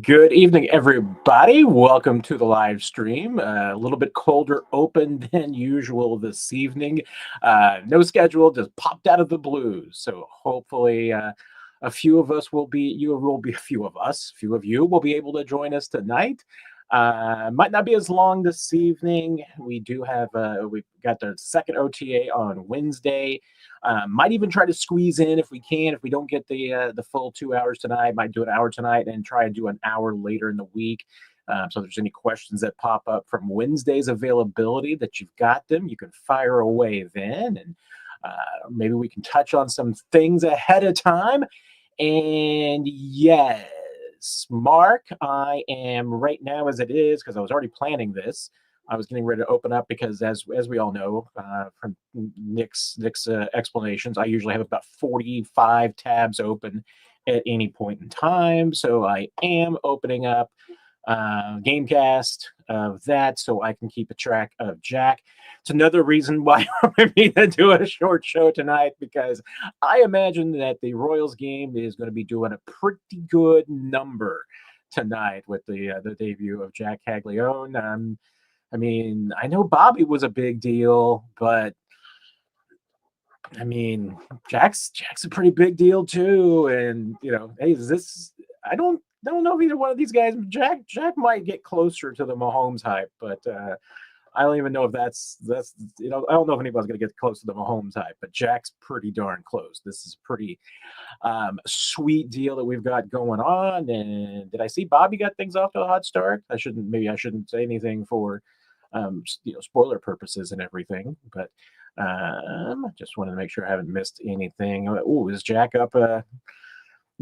Good evening, everybody. Welcome to the live stream. A little bit colder open than usual this evening. No schedule, just popped out of the blue. So hopefully, a few of us will be. You will be a few of us. A few of you will be able to join us tonight. Might not be as long this evening. We do have. We've got the second OTA on Wednesday. Might even try to squeeze in if we can. If we don't get the full 2 hours tonight, might do an hour tonight and try and do an hour later in the week. So if there's any questions that pop up from Wednesday's availability that you've got them, you can fire away then, and maybe we can touch on some things ahead of time. And yes, Mark, I am right now as it is because I was already planning this. I was getting ready to open up because, as we all know from Nick's explanations, I usually have about 45 tabs open at any point in time. So I am opening up Gamecast of that so I can keep a track of Jack. It's another reason why we're going to do a short show tonight because I imagine that the Royals game is going to be doing a pretty good number tonight with the debut of Jack Caglione. I mean, I know Bobby was a big deal, but I mean, Jack's a pretty big deal too. And hey, is this? I don't know if either one of these guys. Jack might get closer to the Mahomes hype, but I don't even know if that's. I don't know if anybody's going to get close to the Mahomes hype, but Jack's pretty darn close. This is a pretty sweet deal that we've got going on. And did I see Bobby got things off to a hot start? I shouldn't say anything for spoiler purposes and everything, but just wanted to make sure I haven't missed anything. Oh, is Jack up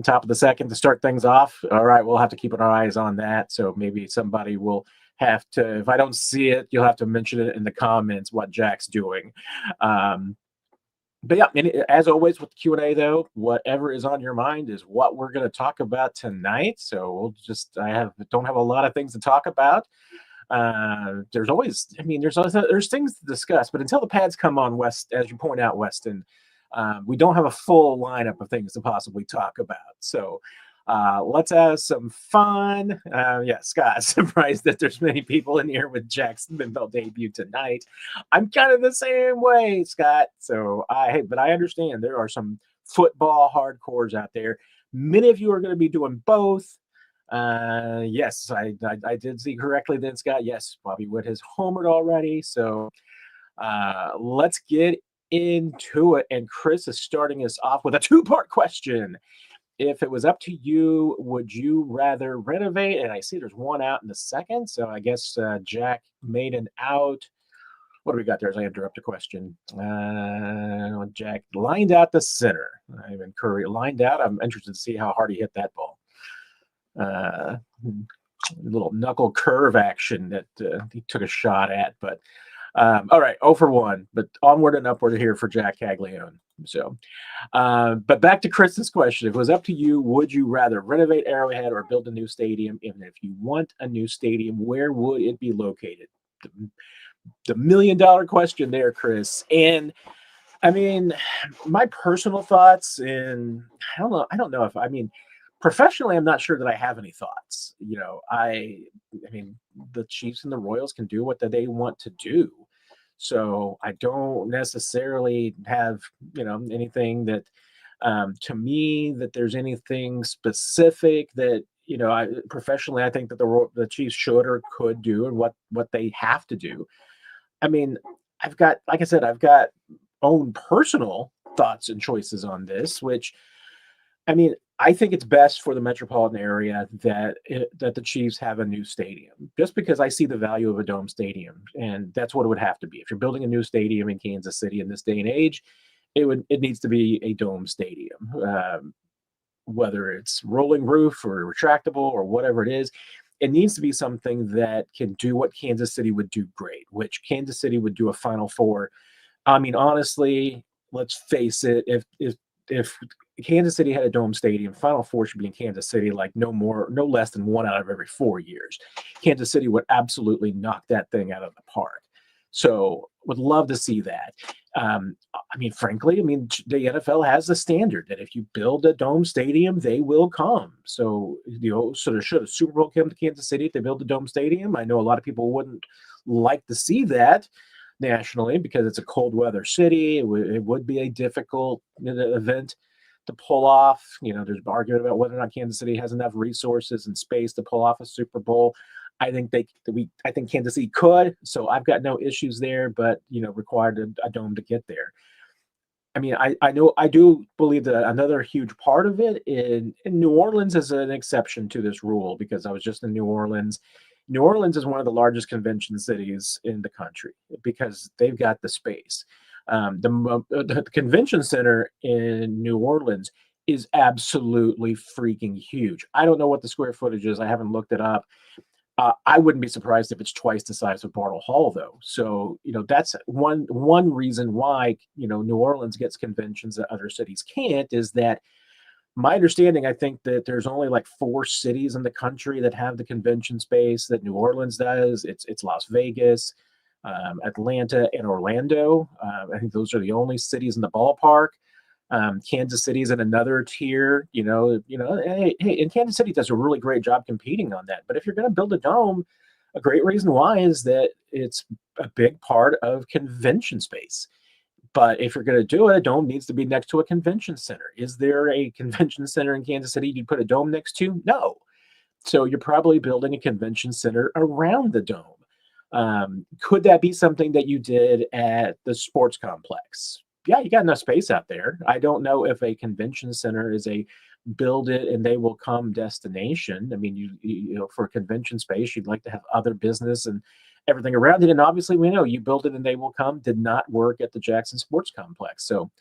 top of the second to start things off? All right, we'll have to keep our eyes on that. So maybe somebody will have to, if I don't see it, you'll have to mention it in the comments what Jack's doing. But yeah, as always with the Q&A though, whatever is on your mind is what we're going to talk about tonight. So don't have a lot of things to talk about. There's always, there's things to discuss, but until the pads come on, West, as you point out, Weston, we don't have a full lineup of things to possibly talk about. So let's have some fun. Scott, surprised that there's many people in here with Jack's Minbelt debut tonight. I'm kind of the same way, Scott. So but I understand there are some football hardcores out there. Many of you are going to be doing both. Yes, I did see correctly then, Scott. Yes, Bobby Wood has homered already. So let's get into it. And Chris is starting us off with a two-part question. If it was up to you, would you rather renovate? And I see there's one out in the second. So I guess Jack made an out. What do we got there as I interrupt the question? Jack lined out the center. Ivan Curry lined out. I'm interested to see how hard he hit that ball. Little knuckle curve action that he took a shot at. But all right, 0 for 1. But onward and upward here for Jack Caglione. So, but back to Chris's question. If it was up to you, would you rather renovate Arrowhead or build a new stadium? And if you want a new stadium, where would it be located? The $1,000,000 question there, Chris. And I mean, my personal thoughts, and I don't know if professionally, I'm not sure that I have any thoughts. I mean, the Chiefs and the Royals can do what they want to do. So I don't necessarily have, anything that, to me, that there's anything specific that, professionally, I think that the Chiefs should or could do and what they have to do. I mean, like I said, I've got own personal thoughts and choices on this, which, I think it's best for the metropolitan area that the Chiefs have a new stadium, just because I see the value of a dome stadium, and that's what it would have to be. If you're building a new stadium in Kansas City in this day and age, it needs to be a dome stadium, whether it's rolling roof or retractable or whatever it is. It needs to be something that can do what Kansas City would do great, which Kansas City would do a Final Four. Honestly, let's face it, if Kansas City had a dome stadium, Final Four should be in Kansas City like no less than 1 out of every 4 years. Kansas City would absolutely knock that thing out of the park. So would love to see that. I mean, frankly, I mean, the NFL has a standard that if you build a dome stadium, they will come. So, sort of should a Super Bowl come to Kansas City if they build a dome stadium? I know a lot of people wouldn't like to see that nationally because it's a cold weather city. It would be a difficult event to pull off. There's argument about whether or not Kansas City has enough resources and space to pull off a Super Bowl. I think Kansas City could, so I've got no issues there, but required a dome to get there. I mean, I do believe that another huge part of it in New Orleans is an exception to this rule because I was just in New Orleans. New Orleans is one of the largest convention cities in the country because they've got the space. The convention center in New Orleans is absolutely freaking huge. I don't know what the square footage is. I haven't looked it up. I wouldn't be surprised if it's twice the size of Bartle Hall, though. So, that's one reason why, New Orleans gets conventions that other cities can't is that my understanding, I think that there's only like 4 cities in the country that have the convention space that New Orleans does. It's Las Vegas, Atlanta, and Orlando. I think those are the only cities in the ballpark. Kansas City's in another tier, hey, and Kansas City does a really great job competing on that. But if you're going to build a dome, a great reason why is that it's a big part of convention space. But if you're going to do it, a dome needs to be next to a convention center. Is there a convention center in Kansas City you'd put a dome next to? No. So you're probably building a convention center around the dome. Could that be something that you did at the sports complex? Yeah, you got enough space out there. I don't know if a convention center is a build it and they will come destination. I mean, for a convention space, you'd like to have other business and everything around it. And obviously, we know you build it and they will come did not work at the Jackson Sports Complex. So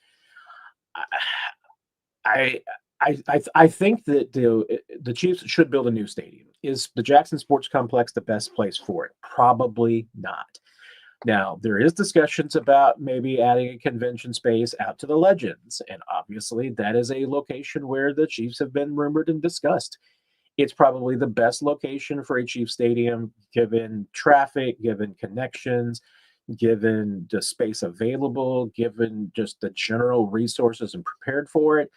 I I think that the Chiefs should build a new stadium. Is the Jackson Sports Complex the best place for it? Probably not. Now, there is discussions about maybe adding a convention space out to the Legends, and obviously that is a location where the Chiefs have been rumored and discussed. It's probably the best location for a Chiefs stadium, given traffic, given connections, given the space available, given just the general resources and prepared for it.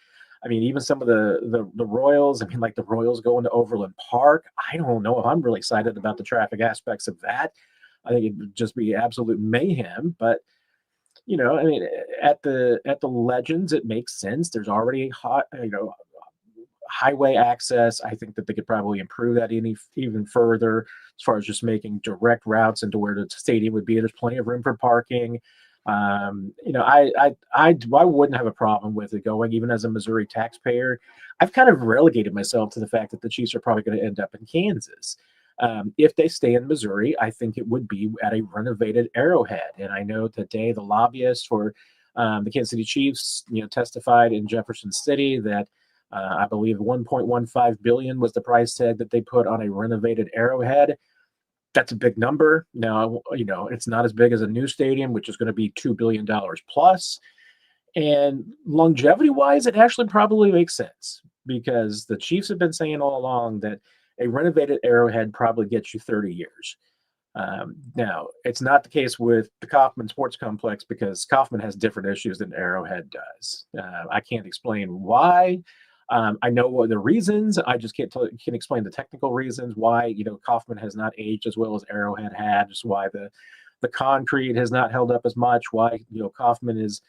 I mean, even some of the Royals. I mean, like the Royals going to Overland Park. I don't know if I'm really excited about the traffic aspects of that. I think it would just be absolute mayhem. But I mean, at the Legends, it makes sense. There's already hot, highway access. I think that they could probably improve that even further as far as just making direct routes into where the stadium would be. There's plenty of room for parking. I wouldn't have a problem with it going, even as a Missouri taxpayer. I've kind of relegated myself to the fact that the Chiefs are probably going to end up in Kansas. If they stay in Missouri, I think it would be at a renovated Arrowhead. And I know today the lobbyist for the Kansas City Chiefs, testified in Jefferson City that I believe 1.15 billion was the price tag that they put on a renovated Arrowhead. That's a big number. Now, it's not as big as a new stadium, which is going to be $2 billion plus. And longevity wise, it actually probably makes sense because the Chiefs have been saying all along that a renovated Arrowhead probably gets you 30 years. Now, it's not the case with the Kauffman Sports Complex because Kauffman has different issues than Arrowhead does. I can't explain why. I know what the reasons. I just can't explain the technical reasons why Kauffman has not aged as well as Arrowhead had. Just why the concrete has not held up as much. Why Kauffman is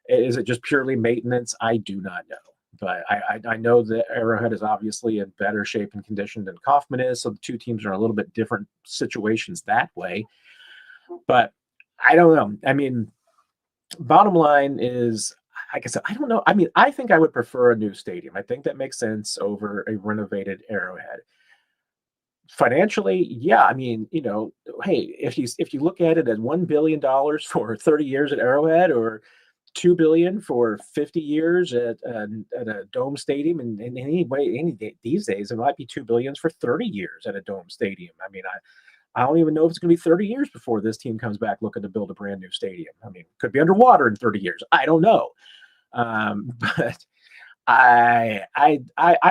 it just purely maintenance? I do not know. But I know that Arrowhead is obviously in better shape and condition than Kauffman is, so the two teams are in a little bit different situations that way. But I don't know. I mean, bottom line is, like I said, I don't know. I mean, I think I would prefer a new stadium. I think that makes sense over a renovated Arrowhead. Financially, yeah. I mean, hey, if you look at it as $1 billion for 30 years at Arrowhead, or 2 billion for 50 years at a dome stadium, and any day these days it might be 2 billions for 30 years at a dome stadium. I mean, I don't even know if it's going to be 30 years before this team comes back looking to build a brand new stadium. I mean, it could be underwater in 30 years. I don't know. But I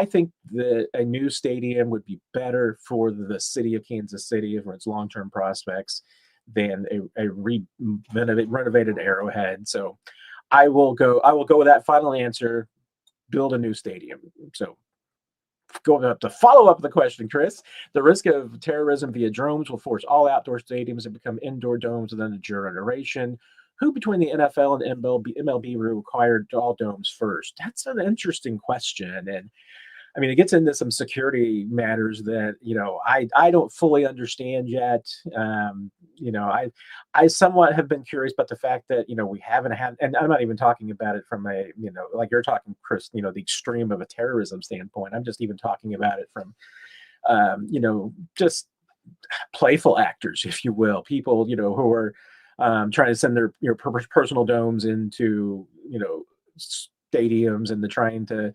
think that a new stadium would be better for the city of Kansas City for its long-term prospects than a renovated Arrowhead. So I will go with that final answer. Build a new stadium. So going up to follow up the question, Chris, the risk of terrorism via drones will force all outdoor stadiums to become indoor domes within a generation. Who between the NFL and MLB required all domes first? That's an interesting question. And I mean, it gets into some security matters that I don't fully understand yet. I somewhat have been curious about the fact that we haven't had, and I'm not even talking about it from a like you're talking, Chris, the extreme of a terrorism standpoint. I'm just even talking about it from just playful actors, if you will, people who are trying to send their personal domes into stadiums and they're trying to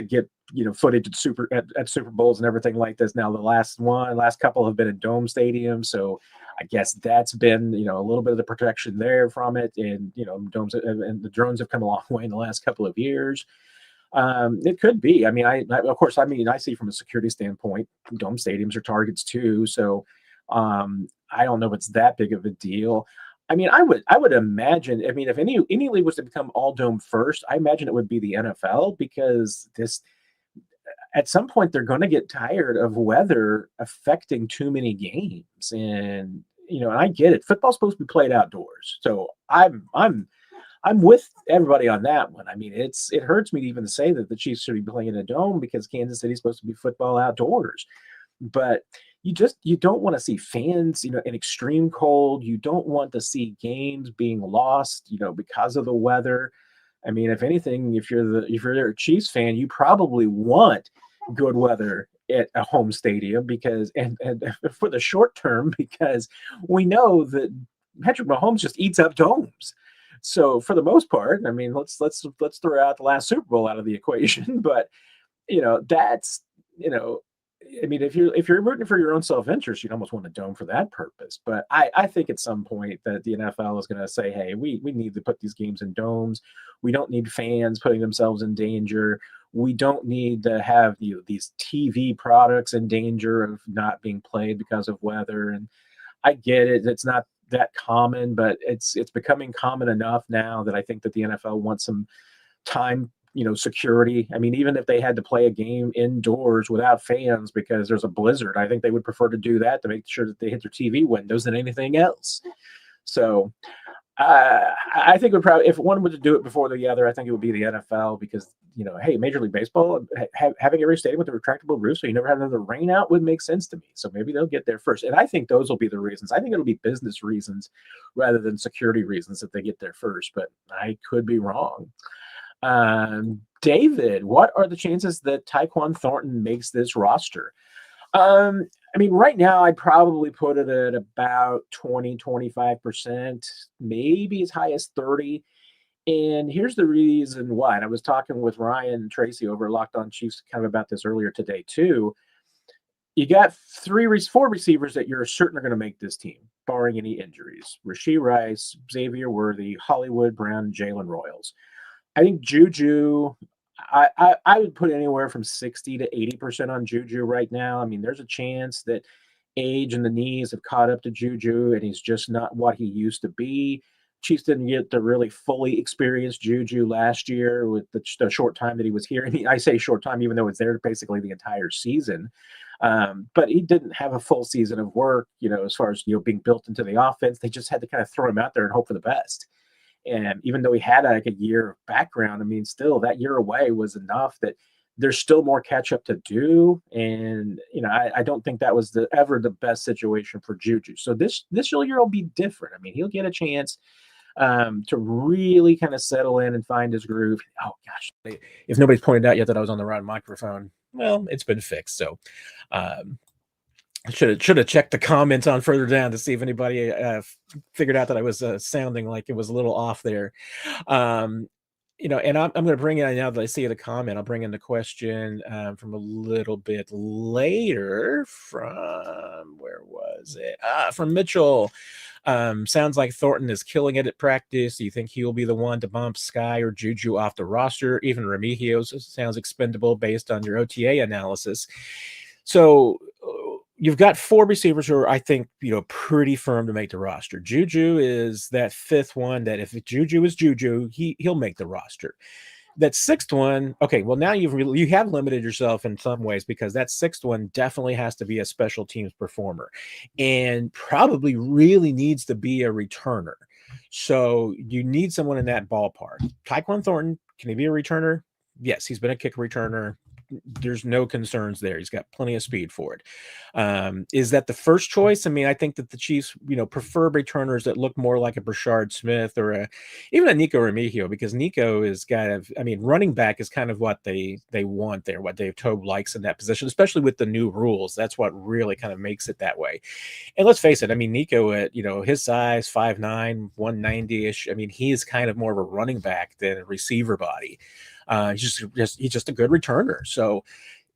get footage at Super Bowls and everything like this. Now the last couple have been in dome stadiums, so I guess that's been a little bit of the protection there from it, and domes and the drones have come a long way in the last couple of years. It could be. I mean, I see from a security standpoint, dome stadiums are targets too, so I don't know if it's that big of a deal. I mean, I would imagine. I mean, if any league was to become all dome first, I imagine it would be the NFL, because at some point they're going to get tired of weather affecting too many games, and and I get it. Football's supposed to be played outdoors, so I'm with everybody on that one. I mean, it hurts me to even say that the Chiefs should be playing in a dome because Kansas City's supposed to be football outdoors, but you don't want to see fans, in extreme cold. You don't want to see games being lost, because of the weather. I mean, if anything, if you're a Chiefs fan, you probably want good weather at a home stadium because and for the short term, because we know that Patrick Mahomes just eats up domes. So for the most part, I mean, let's throw out the last Super Bowl out of the equation, but that's I mean, if you're rooting for your own self-interest, you'd almost want a dome for that purpose. But I think at some point that the NFL is going to say, hey, we need to put these games in domes. We don't need fans putting themselves in danger. We don't need to have these TV products in danger of not being played because of weather. And I get it; it's not that common, but it's becoming common enough now that I think that the NFL wants some time, security. I mean, even if they had to play a game indoors without fans because there's a blizzard, I think they would prefer to do that to make sure that they hit their TV windows than anything else. So I think would probably, if one would do it before the other, I think it would be the NFL because, hey, Major League Baseball, having every stadium with a retractable roof so you never have another rain out would make sense to me. So maybe they'll get there first. And I think those will be the reasons. I think it'll be business reasons rather than security reasons that they get there first, but I could be wrong. David, what are the chances that Tyquan Thornton makes this roster? I mean, right now I'd probably put it at about 20-25%, maybe as high as 30. And here's the reason why. And I was talking with Ryan Tracy over Locked On Chiefs kind of about this earlier today too. You got four receivers that you're certain are going to make this team, barring any injuries. Rashee Rice, Xavier Worthy, Hollywood Brown, Jalen Royals. I think Juju, I would put anywhere from 60 to 80% on Juju right now. I mean, there's a chance that age and the knees have caught up to Juju, and he's just not what he used to be. Chiefs didn't get to really fully experience Juju last year with the short time that he was here. I say short time, even though it's there basically the entire season. But he didn't have a full season of work, as far as being built into the offense. They just had to kind of throw him out there and hope for the best. And even though he had like a year of background, I mean, still that year away was enough that there's still more catch up to do. And, I don't think that was ever the best situation for Juju. So this year will be different. I mean, he'll get a chance to really kind of settle in and find his groove. Oh gosh, if nobody's pointed out yet that I was on the wrong microphone, well, it's been fixed. So, should have checked the comments on further down to see if anybody figured out that I was sounding like it was a little off there. And I'm going to bring in, now that I see the comment, I'll bring in the question from a little bit later from, where was it? From Mitchell. Sounds like Thornton is killing it at practice. Do you think he'll be the one to bump Skyy or Juju off the roster? Even Remigio sounds expendable based on your OTA analysis. So you've got 4 receivers who are, I think, pretty firm to make the roster. Juju is that 5th one that if Juju is Juju, he'll make the roster. That 6th one, okay, well, now you have limited yourself in some ways, because that 6th one definitely has to be a special teams performer and probably really needs to be a returner. So you need someone in that ballpark. Tyquan Thornton, can he be a returner? Yes, he's been a kick returner. There's no concerns there. He's got plenty of speed for it. Is that the first choice? I mean, I think that the Chiefs, prefer returners that look more like a Brashard Smith or even a Nico Remigio, because Nico is running back is kind of what they want there, what Dave Toub likes in that position, especially with the new rules. That's what really kind of makes it that way. And let's face it, I mean, Nico at, his size, 5'9", 190-ish, I mean, he is kind of more of a running back than a receiver body. He's just a good returner. So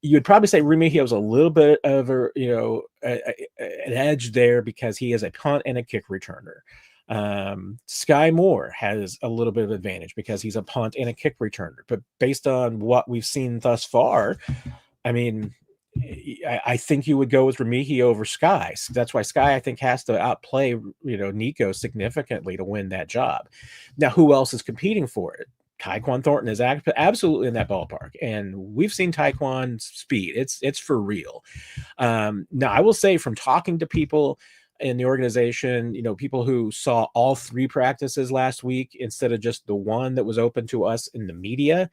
you'd probably say Remigio's a little bit of an edge there because he is a punt and a kick returner. Skyy Moore has a little bit of advantage because he's a punt and a kick returner. But based on what we've seen thus far, I mean, I think you would go with Remigio over Skyy. That's why Skyy, I think, has to outplay Nico significantly to win that job. Now, who else is competing for it? Tyquan Thornton is absolutely in that ballpark, and we've seen Tyquan's speed. It's for real. Now, I will say, from talking to people in the organization, people who saw all 3 practices last week instead of just the one that was open to us in the media,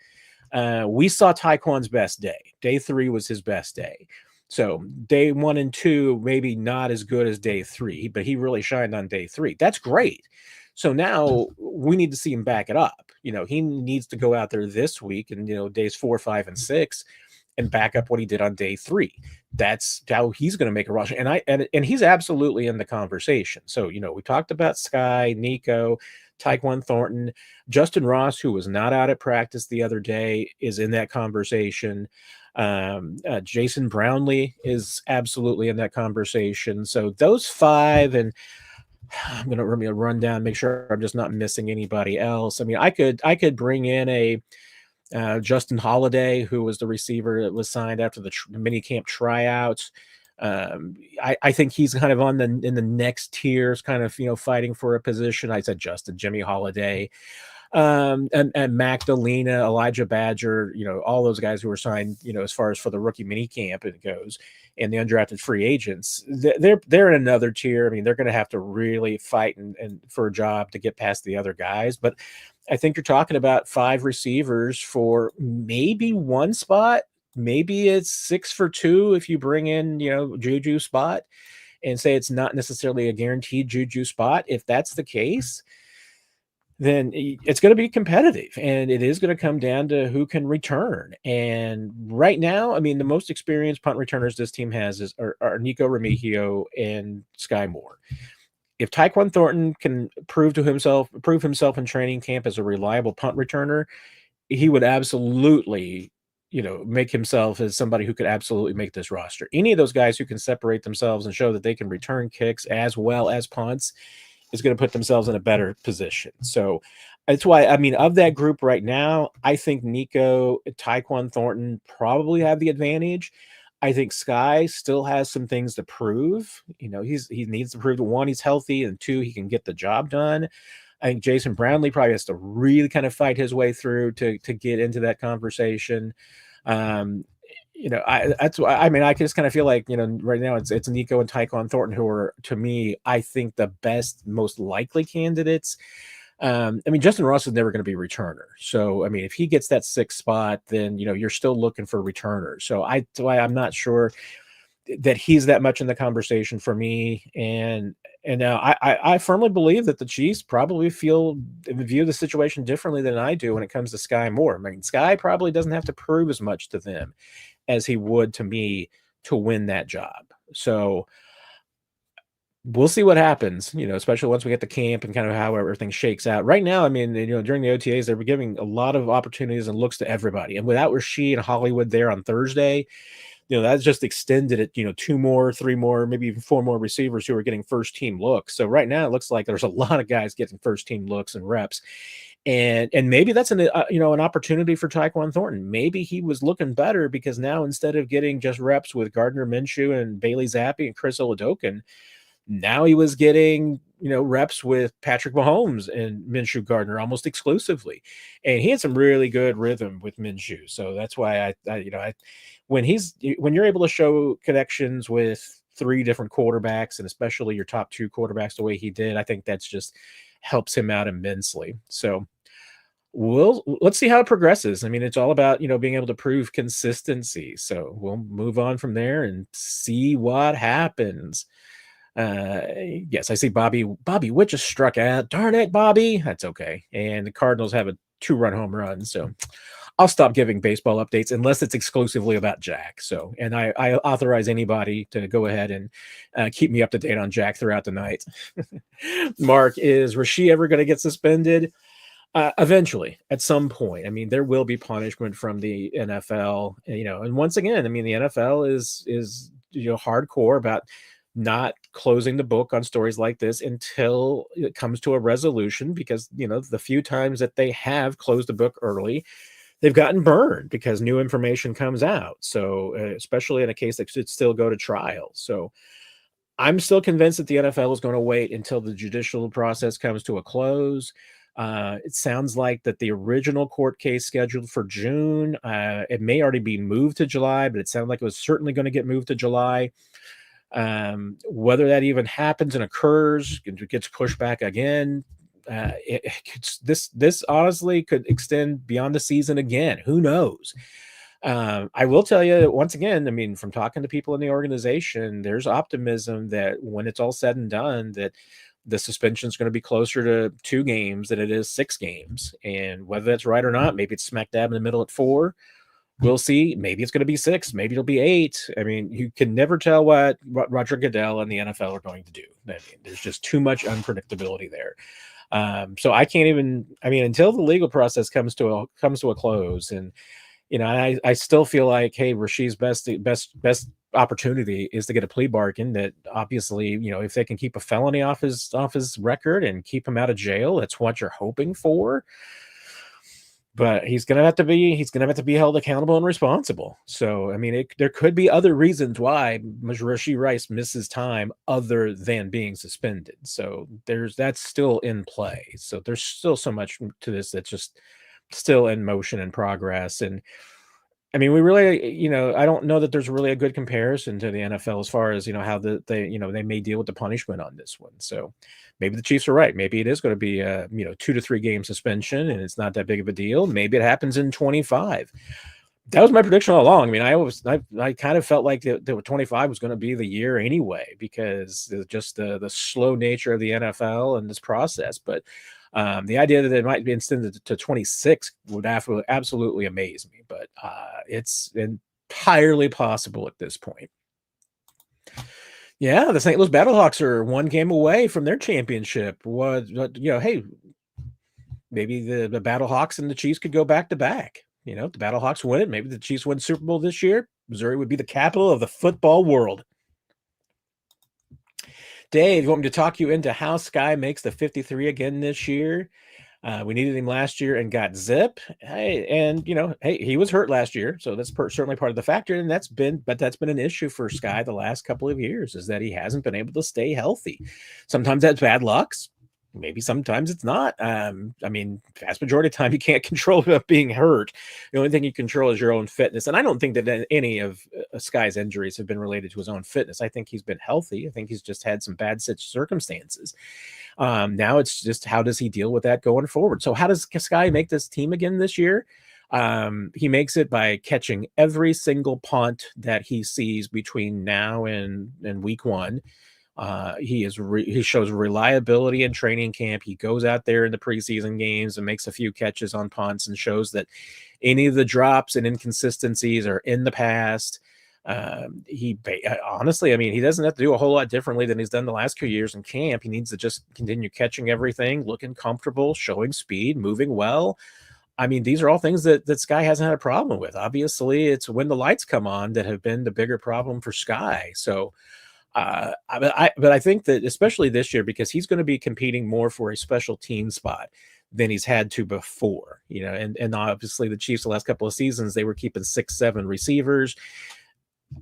we saw Tyquan's best day. Day 3 was his best day. So day 1 and 2, maybe not as good as day 3, but he really shined on day 3. That's great. So now we need to see him back it up. He needs to go out there this week and, days 4, 5, and 6 and back up what he did on day 3. That's how he's going to make a roster. And he's absolutely in the conversation. So, we talked about Skyy, Nico, Tyquan Thornton, Justin Ross, who was not out at practice the other day, is in that conversation. Jason Brownlee is absolutely in that conversation. So those 5, and I'm going to run down, make sure I'm just not missing anybody else. I mean, I could bring in a Justin Holiday, who was the receiver that was signed after the mini camp tryouts. I think he's kind of in the next tiers, kind of, fighting for a position. I said Jimmy Holiday, and Magdalena, Elijah Badger, all those guys who were signed, as far as for the rookie mini camp it goes, and the undrafted free agents, they're in another tier. I mean, they're going to have to really fight and for a job to get past the other guys. But I think you're talking about 5 receivers for maybe 1 spot. Maybe it's 6 for 2 if you bring in, Juju spot, and say it's not necessarily a guaranteed Juju spot. If that's the case, then it's going to be competitive, and it is going to come down to who can return. And right now, I mean, the most experienced punt returners this team has are Nico Remigio and Skyy Moore. If Tyquan Thornton can prove himself in training camp as a reliable punt returner, he would absolutely, make himself as somebody who could absolutely make this roster. Any of those guys who can separate themselves and show that they can return kicks as well as punts is going to put themselves in a better position. So that's why, I mean, of that group right now, I think Nico, Tyquan Thornton probably have the advantage. I think Skyy still has some things to prove. He needs to prove that 1, he's healthy, and 2, he can get the job done. I think Jason Brownlee probably has to really kind of fight his way through to get into that conversation. That's why, I mean, I just kind of feel like, right now it's Nico and Tyquan Thornton who are, to me, I think the best, most likely candidates. I mean, Justin Ross is never going to be a returner. So, I mean, if he gets that 6th spot, then, you're still looking for returners. So that's why I'm not sure that he's that much in the conversation for me. And now I firmly believe that the Chiefs probably view the situation differently than I do when it comes to Skyy Moore. I mean, Skyy probably doesn't have to prove as much to them as he would to me to win that job. So we'll see what happens, especially once we get to camp and kind of how everything shakes out. Right now, I mean, during the OTAs, they were giving a lot of opportunities and looks to everybody. And without Rashee and Hollywood there on Thursday, that's just extended it, 2 more, 3 more, maybe even 4 more receivers who are getting first team looks. So right now it looks like there's a lot of guys getting first team looks and reps. And maybe that's an an opportunity for Tyquan Thornton. Maybe he was looking better because now instead of getting just reps with Gardner Minshew and Bailey Zappi and Chris Oladokun, now he was getting reps with Patrick Mahomes and Minshew Gardner almost exclusively, and he had some really good rhythm with Minshew. So that's why when you're able to show connections with three different quarterbacks and especially your top two quarterbacks the way he did, I think that's just helps him out immensely. So let's see how it progresses. I mean, it's all about being able to prove consistency. So we'll move on from there and see what happens. Yes, I see Bobby Witt just struck out. Darn it, Bobby. That's okay. And the Cardinals have a 2-run home run. So I'll stop giving baseball updates unless it's exclusively about Jack. So, and I authorize anybody to go ahead and keep me up to date on Jack throughout the night. Mark, is Rashee ever going to get suspended? Eventually, at some point. I mean, there will be punishment from the NFL, and once again, I mean, the NFL is hardcore about not closing the book on stories like this until it comes to a resolution, because the few times that they have closed the book early, they've gotten burned because new information comes out. So especially in a case that should still go to trial. So I'm still convinced that the NFL is going to wait until the judicial process comes to a close. It sounds like that the original court case scheduled for June, it may already be moved to July, but it sounded like it was certainly going to get moved to July. Whether that even happens and occurs, gets pushed back again, this honestly could extend beyond the season again. Who knows? I will tell you once again, I mean, from talking to people in the organization, there's optimism that when it's all said and done, that the suspension is going to be closer to 2 games than it is 6 games. And whether that's right or not, maybe it's smack dab in the middle at 4. We'll see. Maybe it's going to be 6. Maybe it'll be 8. I mean, you can never tell what Roger Goodell and the NFL are going to do. I mean, there's just too much unpredictability there. So I can't even. I mean, until the legal process comes to a close, and I still feel like, hey, Rashee's best opportunity is to get a plea bargain. That obviously, if they can keep a felony off his record and keep him out of jail, that's what you're hoping for. But he's gonna have to be held accountable and responsible. So I mean, there could be other reasons why Rashee Rice misses time other than being suspended. So that's still in play. So there's still so much to this that's just still in motion and progress. And I mean, we really, I don't know that there's really a good comparison to the NFL as far as, how they may deal with the punishment on this one. So maybe the Chiefs are right. Maybe it is going to be a, 2 to 3 game suspension and it's not that big of a deal. Maybe it happens in 25. That was my prediction all along. I mean, I kind of felt like the 25 was going to be the year anyway, because just the slow nature of the NFL and this process. But the idea that it might be extended to 26 would absolutely amaze me, but it's entirely possible at this point. Yeah, the St. Louis Battlehawks are 1 game away from their championship. Hey, maybe the Battlehawks and the Chiefs could go back to back. The Battlehawks win it. Maybe the Chiefs win Super Bowl this year. Missouri would be the capital of the football world. Dave, you want me to talk you into how Skyy makes the 53 again this year? We needed him last year and got zip. Hey, he was hurt last year, so that's certainly part of the factor. And that's been an issue for Skyy the last couple of years, is that he hasn't been able to stay healthy. Sometimes that's bad luck. Maybe sometimes it's not. I mean, vast majority of the time you can't control being hurt. The only thing you control is your own fitness. And I don't think that any of Skyy's injuries have been related to his own fitness. I think he's been healthy. I think he's just had some bad circumstances. Now it's just, how does he deal with that going forward? So how does Skyy make this team again this year? He makes it by catching every single punt that he sees between now and week 1. He shows reliability in training camp. He goes out there in the preseason games and makes a few catches on punts and shows that any of the drops and inconsistencies are in the past. Honestly, I mean, he doesn't have to do a whole lot differently than he's done the last 2 years in camp. He needs to just continue catching everything, looking comfortable, showing speed, moving well. I mean, these are all things that Skyy hasn't had a problem with. Obviously, it's when the lights come on that have been the bigger problem for Skyy. So, but I think that especially this year, because he's going to be competing more for a special team spot, than he's had to before, and obviously the Chiefs the last couple of seasons, they were keeping 6, 7 receivers.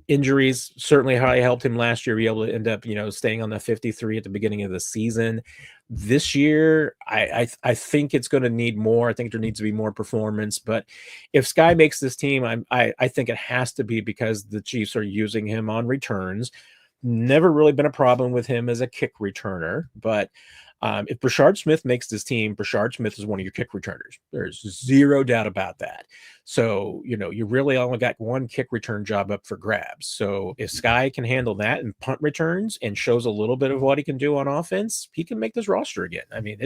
Injuries certainly how he helped him last year be able to end up, staying on the 53 at the beginning of the season. This year, I think it's going to need more. I think there needs to be more performance. But if Skyy makes this team, I think it has to be because the Chiefs are using him on returns. Never really been a problem with him as a kick returner, but if Brashard Smith makes this team, Brashard Smith is one of your kick returners. There's zero doubt about that. So, you really only got one kick return job up for grabs. So if Skyy can handle that and punt returns and shows a little bit of what he can do on offense, he can make this roster again. I mean,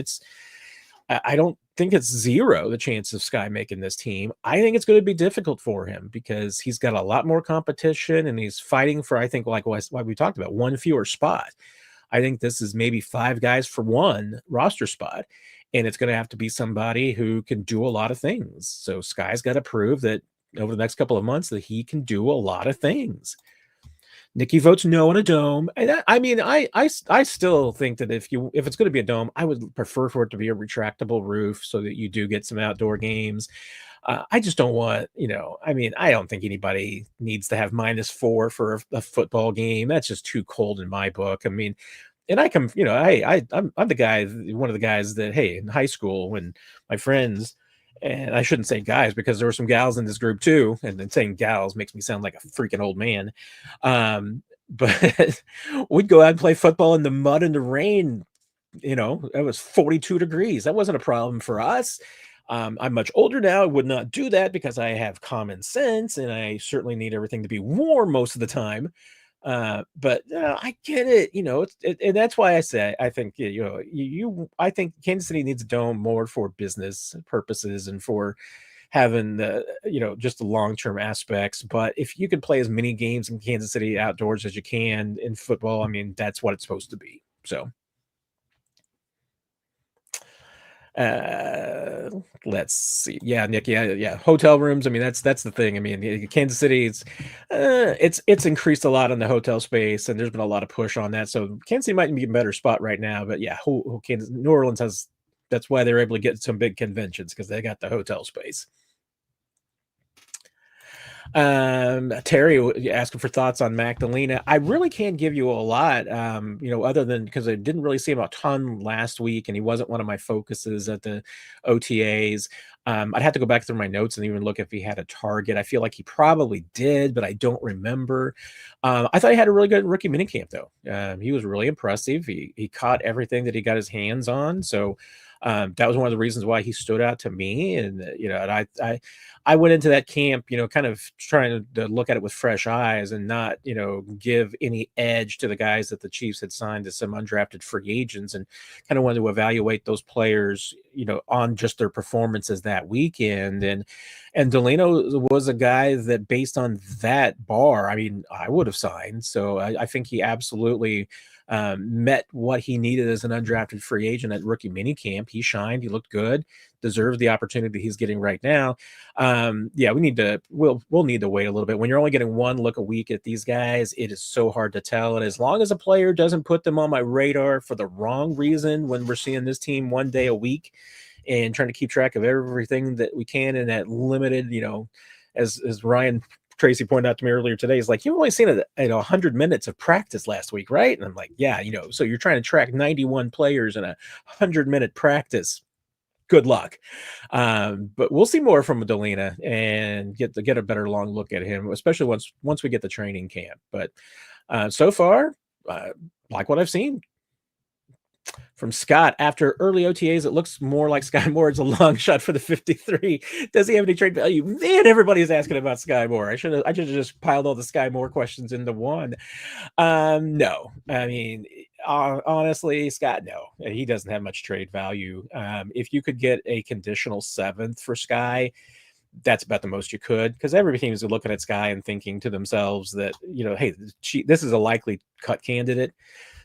I don't think it's zero the chance of Skyy making this team. I think it's going to be difficult for him because he's got a lot more competition and he's fighting for, I think, like we talked about, one fewer spot. I think this is maybe 5 guys for one roster spot, and it's going to have to be somebody who can do a lot of things. So Skyy's got to prove that over the next couple of months that he can do a lot of things. Nikki votes no on a dome. And I still think that if it's going to be a dome, I would prefer for it to be a retractable roof so that you do get some outdoor games. I just don't want, I don't think anybody needs to have -4 for a football game. That's just too cold in my book. I mean, and I come, I'm the guy, one of the guys that, hey, in high school when my friends, and I shouldn't say guys because there were some gals in this group too, and then saying gals makes me sound like a freaking old man. But we'd go out and play football in the mud and the rain. It was 42 degrees. That wasn't a problem for us. I'm much older now. I would not do that because I have common sense and I certainly need everything to be warm most of the time. But I get it. And that's why I say I think I think Kansas City needs a dome more for business purposes and for having the just the long-term aspects. But if you can play as many games in Kansas City outdoors as you can in football, I mean that's what it's supposed to be. So. Let's see. Yeah, Nick. Yeah. Hotel rooms. I mean, that's the thing. I mean, Kansas City, it's increased a lot in the hotel space, and there's been a lot of push on that. So Kansas City might be a better spot right now. But yeah, New Orleans has. That's why they're able to get some big conventions because they got the hotel space. Terry asking for thoughts on Magdalena. I really can't give you a lot, other than because I didn't really see him a ton last week and he wasn't one of my focuses at the OTAs. I'd have to go back through my notes and even look if he had a target. I feel like he probably did, but I don't remember. I thought he had a really good rookie minicamp though. He was really impressive. He caught everything that he got his hands on. So that was one of the reasons why he stood out to me. And, and I went into that camp, kind of trying to look at it with fresh eyes and not, give any edge to the guys that the Chiefs had signed as some undrafted free agents and kind of wanted to evaluate those players, on just their performances that weekend. And Delano was a guy that based on that bar, I mean, I would have signed. So I think he absolutely met what he needed as an undrafted free agent at rookie minicamp. He shined. He looked good. Deserves the opportunity he's getting right now. We'll need to wait a little bit. When you're only getting one look a week at these guys, it is so hard to tell. And as long as a player doesn't put them on my radar for the wrong reason, when we're seeing this team one day a week and trying to keep track of everything that we can in that limited, as Ryan Tracy pointed out to me earlier today, is like, you've only seen 100 minutes of practice last week, right? And I'm like, yeah, so you're trying to track 91 players in a 100-minute practice. Good luck. But we'll see more from Delana and get a better long look at him, especially once we get the training camp. But so far, like what I've seen. From Scott, after early OTAs, it looks more like Skyy Moore is a long shot for the 53. Does he have any trade value? Man, everybody's asking about Skyy Moore. I should have just piled all the Skyy Moore questions into one. No, I mean, honestly, Scott, no, he doesn't have much trade value. If you could get a conditional 7th for Skyy, that's about the most you could, because every team is looking at Skyy and thinking to themselves that, hey, this is a likely cut candidate.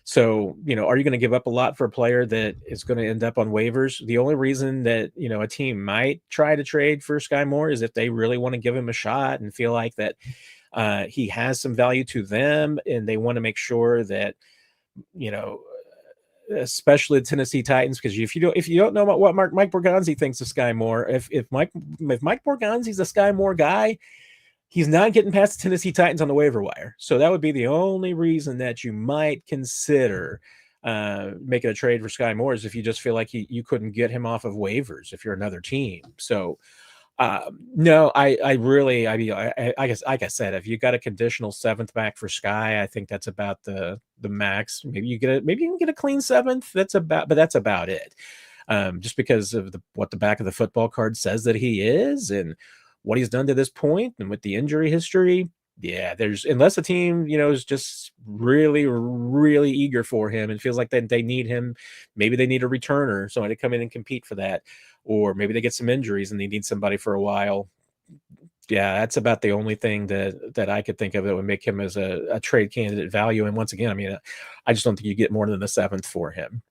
So, are you going to give up a lot for a player that is going to end up on waivers? The only reason that, a team might try to trade for Skyy Moore is if they really want to give him a shot and feel like that he has some value to them and they want to make sure that, especially the Tennessee Titans, because if you don't know about what Mike Borgonzi thinks of Skyy Moore, if Mike Borgonzi's a Skyy Moore guy, he's not getting past the Tennessee Titans on the waiver wire. So that would be the only reason that you might consider making a trade for Skyy Moore, is if you just feel like you couldn't get him off of waivers if you're another team. So no, I really, I mean, I guess, like I said, if you got a conditional seventh back for Skyy, I think that's about the max. Maybe you can get a clean seventh. But that's about it. Just because of what the back of the football card says that he is, and what he's done to this point, and with the injury history. Yeah, unless the team, is just really, really eager for him and feels like they need him. Maybe they need a returner, somebody to come in and compete for that. Or maybe they get some injuries and they need somebody for a while. Yeah, that's about the only thing that I could think of that would make him as a trade candidate value. And once again, I mean, I just don't think you get more than the seventh for him.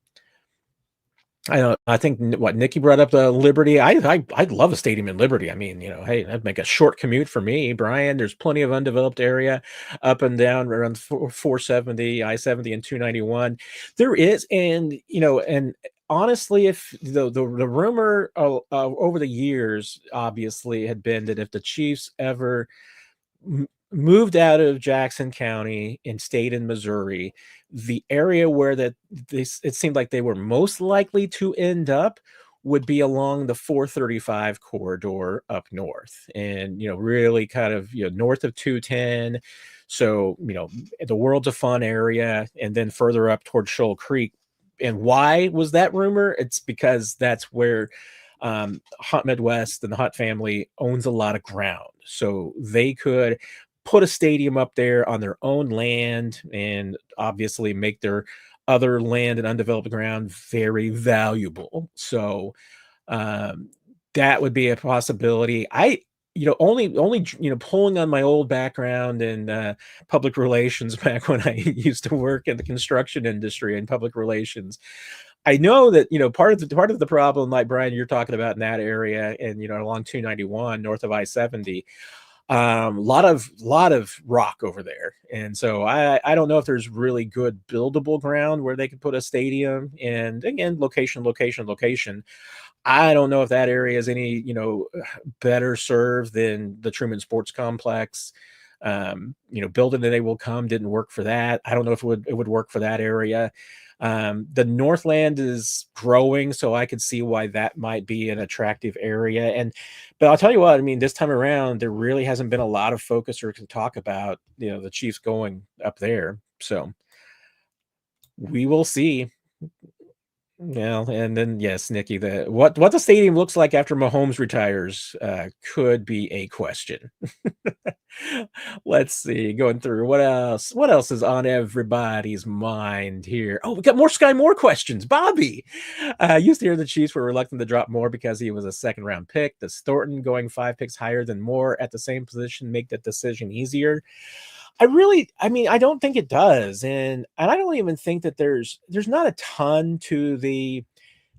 I think what Nikki brought up, the Liberty. I'd love a stadium in Liberty. I mean, hey, that'd make a short commute for me, Brian. There's plenty of undeveloped area up and down around 470, I-70, and 291. There is, and honestly, if the rumor over the years obviously had been that if the Chiefs ever moved out of Jackson County and stayed in Missouri, the area where it seemed like they were most likely to end up would be along the 435 corridor up north, and really kind of north of 210. So the World's a Fun area, and then further up towards Shoal Creek. And why was that rumor? It's because that's where Hunt Midwest and the Hunt family owns a lot of ground, so they could put a stadium up there on their own land and obviously make their other land and undeveloped ground very valuable. So that would be a possibility. Only pulling on my old background in public relations back when I used to work in the construction industry and public relations. I know that part of the problem, like Brian, you're talking about in that area, and along 291 north of I-70, lot of rock over there, and so I don't know if there's really good buildable ground where they could put a stadium. And again, location. I don't know if that area is any better served than the Truman Sports Complex. Building that They Will Come didn't work for that. I don't know if it would work for that area. The Northland is growing, so I could see why that might be an attractive area. But I'll tell you what, I mean, this time around, there really hasn't been a lot of focus or talk about, the Chiefs going up there. So we will see. Yeah, and then yes, Nikki, what the stadium looks like after Mahomes retires could be a question. Let's see, going through what else. What else is on everybody's mind here? Oh, we got more Skyy Moore questions. Bobby used to hear the Chiefs were reluctant to drop Moore because he was a second-round pick. Does Thornton going 5 picks higher than Moore at the same position make that decision easier? I don't think it does. And I don't even think that there's not a ton to the,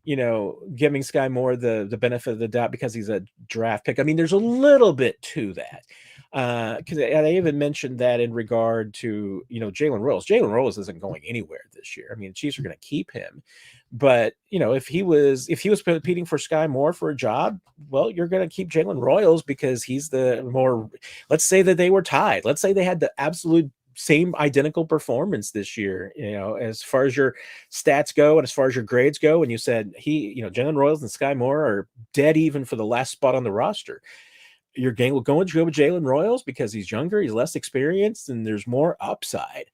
giving Skyy Moore the benefit of the doubt because he's a draft pick. I mean, there's a little bit to that. Because I even mentioned that in regard to, Jalen Rose. Jalen Rose isn't going anywhere this year. I mean, the Chiefs are going to keep him. But, if he was competing for Skyy Moore for a job, well, you're going to keep Jalen Royals because he's the more, let's say that they were tied. Let's say they had the absolute same identical performance this year, as far as your stats go and as far as your grades go. And you said Jalen Royals and Skyy Moore are dead even for the last spot on the roster. Your game will go with Jalen Royals because he's younger, he's less experienced, and there's more upside.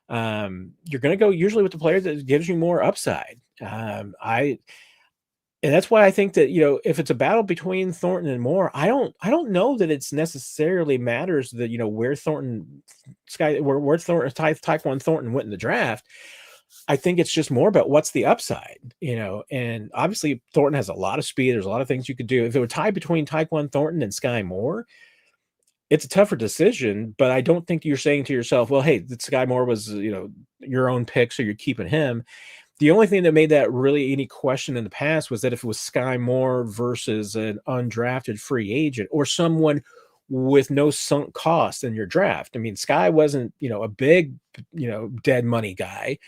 You're going to go usually with the player that gives you more upside. And that's why I think that, if it's a battle between Thornton and Moore, I don't know that it's necessarily matters that, where Tyquan Thornton went in the draft. I think it's just more about what's the upside, and obviously Thornton has a lot of speed. There's a lot of things you could do. If it were tied between Tyquan Thornton and Skyy Moore, it's a tougher decision, but I don't think you're saying to yourself, well, hey, Skyy Moore was, your own pick, so you're keeping him. The only thing that made that really any question in the past was that if it was Skyy Moore versus an undrafted free agent or someone with no sunk cost in your draft. I mean, Skyy wasn't, a big, dead money guy.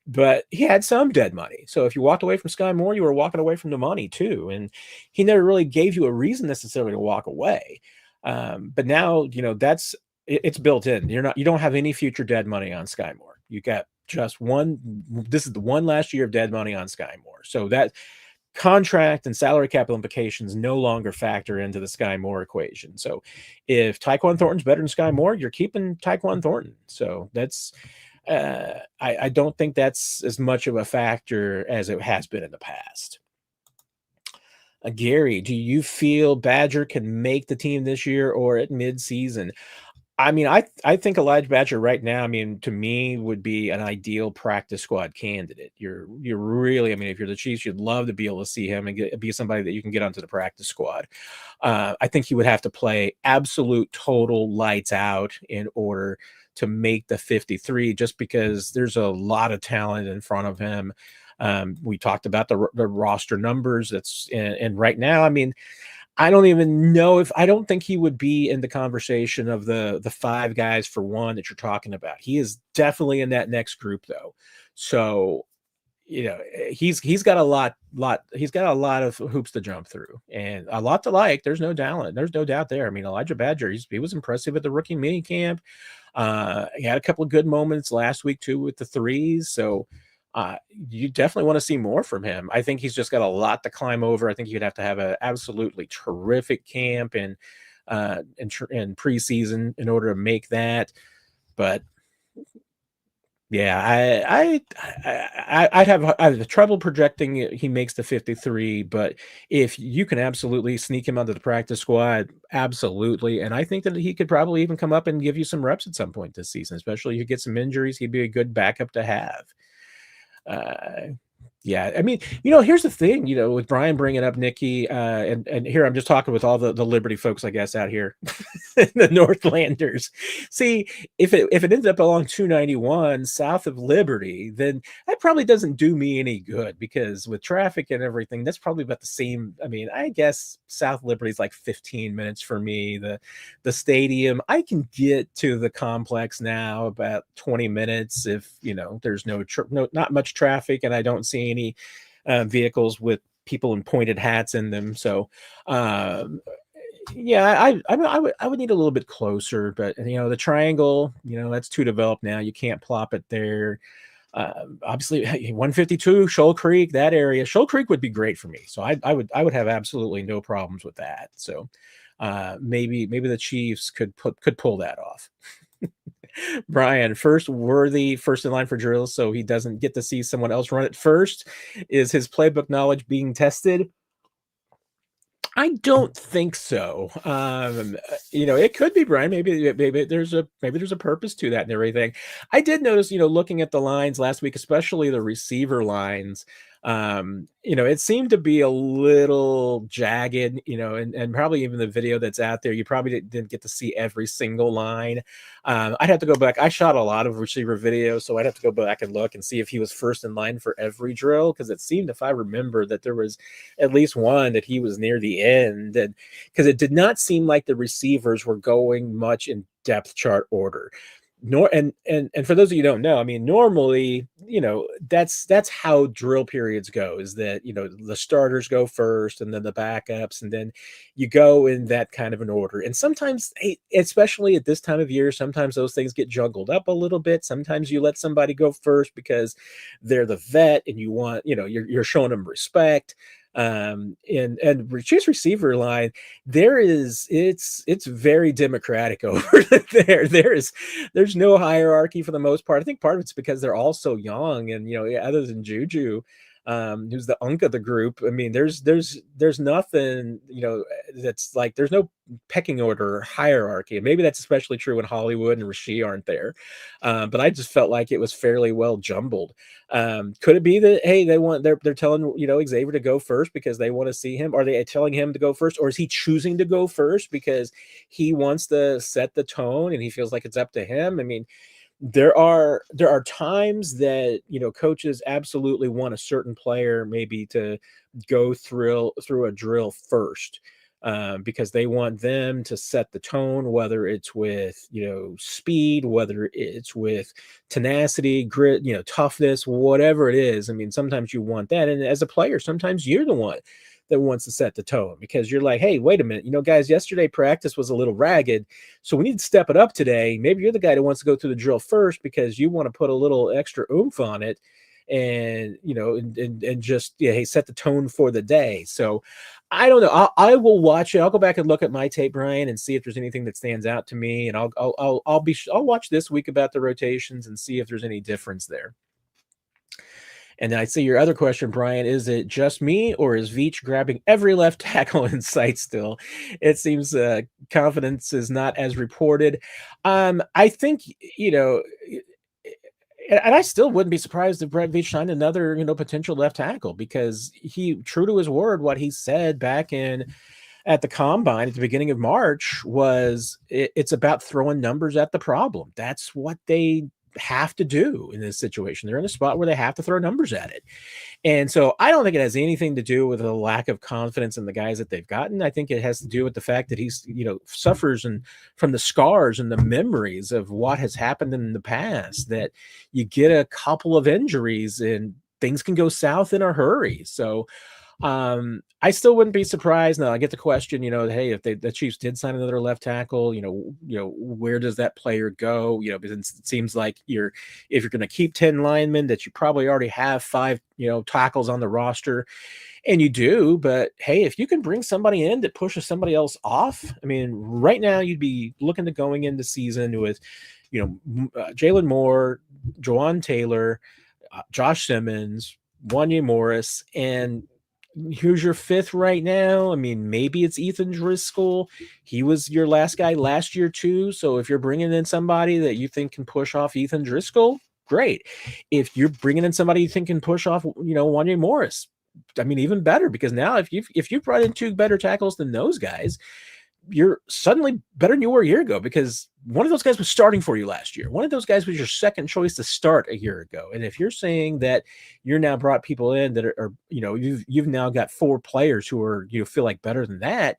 but he had some dead money. So if you walked away from Skyy Moore, you were walking away from the money too. And he never really gave you a reason necessarily to walk away. But now, it's built in. You don't have any future dead money on Skyy Moore. You got just one. This is the one last year of dead money on Skyy Moore. So that contract and salary cap implications no longer factor into the Skyy Moore equation. So if Tyquan Thornton's better than Skyy Moore, you're keeping Tyquan Thornton. So that's I don't think that's as much of a factor as it has been in the past. Gary, do you feel Badger can make the team this year or at midseason? I mean, I think Elijah Badger right now, I mean, to me, would be an ideal practice squad candidate. You're really, I mean, if you're the Chiefs, you'd love to be able to see him and be somebody that you can get onto the practice squad. I think he would have to play absolute total lights out in order to make the 53, just because there's a lot of talent in front of him. We talked about the roster numbers. And right now, I mean, I don't even know if I don't think he would be in the conversation of the 5 guys for one that you're talking about. He is definitely in that next group though. So, he's got a lot of hoops to jump through and a lot to like. There's no doubt. There's no doubt there. I mean, Elijah Badger, he was impressive at the rookie mini camp. He had a couple of good moments last week too with the threes. So you definitely want to see more from him. I think he's just got a lot to climb over. I think you'd have to have an absolutely terrific camp and preseason in order to make that. But yeah, I'd have trouble projecting he makes the 53. But if you can absolutely sneak him onto the practice squad, absolutely. And I think that he could probably even come up and give you some reps at some point this season, especially if you get some injuries. He'd be a good backup to have. Yeah, I mean, here's the thing, with Brian bringing up Nicky, and here I'm just talking with all the Liberty folks, I guess, out here, the Northlanders. See, if it ends up along 291 south of Liberty, then that probably doesn't do me any good, because with traffic and everything, that's probably about the same. I mean, I guess South Liberty is like 15 minutes for me. The stadium, I can get to the complex now about 20 minutes if there's not much traffic and I don't see any vehicles with people in pointed hats in them. So yeah, I would need a little bit closer, but the triangle, that's too developed now. You can't plop it there. Obviously 152 Shoal Creek, that area. Shoal Creek would be great for me. So I would have absolutely no problems with that. So maybe the Chiefs could pull that off. Brian, first in line for drills, so he doesn't get to see someone else run it first. Is his playbook knowledge being tested? I don't think so. It could be, Brian. Maybe there's a purpose to that and everything. I did notice, looking at the lines last week, especially the receiver lines, it seemed to be a little jagged, and probably even the video that's out there, you probably didn't get to see every single line. I'd have to go back. I shot a lot of receiver videos, so I'd have to go back and look and see if he was first in line for every drill, because it seemed, if I remember, that there was at least one that he was near the end, and because it did not seem like the receivers were going much in depth chart order. And for those of you who don't know, I mean, normally, that's how drill periods go, is that, the starters go first and then the backups, and then you go in that kind of an order. And sometimes, especially at this time of year, sometimes those things get juggled up a little bit. Sometimes you let somebody go first because they're the vet and you want, you're showing them respect. And Chiefs receiver line, it's very democratic over there. There's no hierarchy for the most part. I think part of it's because they're all so young, and other than Juju, who's the unk of the group, I mean, there's nothing, that's like, there's no pecking order or hierarchy. And maybe that's especially true when Hollywood and Rashee aren't there. But I just felt like it was fairly well jumbled. Could it be that, hey, they're telling, Xavier to go first because they want to see him? Are they telling him to go first, or is he choosing to go first because he wants to set the tone and he feels like it's up to him? I mean, there are times that coaches absolutely want a certain player maybe to go through a drill first, because they want them to set the tone, whether it's with, speed, whether it's with tenacity, grit, toughness, whatever it is. I mean, sometimes you want that. And as a player, sometimes you're the one that wants to set the tone because you're like, hey, wait a minute, guys, yesterday practice was a little ragged, so we need to step it up today. Maybe you're the guy that wants to go through the drill first because you want to put a little extra oomph on it and and just hey, set the tone for the day. So I don't know. I will watch it. I'll go back and look at my tape, Brian, and see if there's anything that stands out to me. And I'll watch this week about the rotations and see if there's any difference there. And I see your other question, Brian, is it just me or is Veach grabbing every left tackle in sight still? It seems confidence is not as reported. I think, and I still wouldn't be surprised if Brett Veach signed another, potential left tackle because he, true to his word, what he said back at the combine at the beginning of March was it's about throwing numbers at the problem. That's what they have to do in this situation. They're in a spot where they have to throw numbers at it. And so I don't think it has anything to do with a lack of confidence in the guys that they've gotten. I think it has to do with the fact that he's, suffers from the scars and the memories of what has happened in the past, that you get a couple of injuries and things can go south in a hurry. So I still wouldn't be surprised. Now I get the question, hey, if the Chiefs did sign another left tackle, where does that player go? Because it seems like if you're going to keep 10 linemen, that you probably already have 5, tackles on the roster, and you do. But hey, if you can bring somebody in that pushes somebody else off, I mean, right now you'd be looking to going into season with, Jalen Moore, Jawan Taylor, Josh Simmons, Wanya Morris, and who's your fifth right now? I mean, maybe it's Ethan Driscoll. He was your last guy last year too. So if you're bringing in somebody that you think can push off Ethan Driscoll, great. If you're bringing in somebody you think can push off, Wanya Morris, I mean, even better, because now if you've brought in 2 better tackles than those guys, you're suddenly better than you were a year ago, because one of those guys was starting for you last year. One of those guys was your second choice to start a year ago. And if you're saying that you're now brought people in that are you've now got 4 players who are, feel like better than that,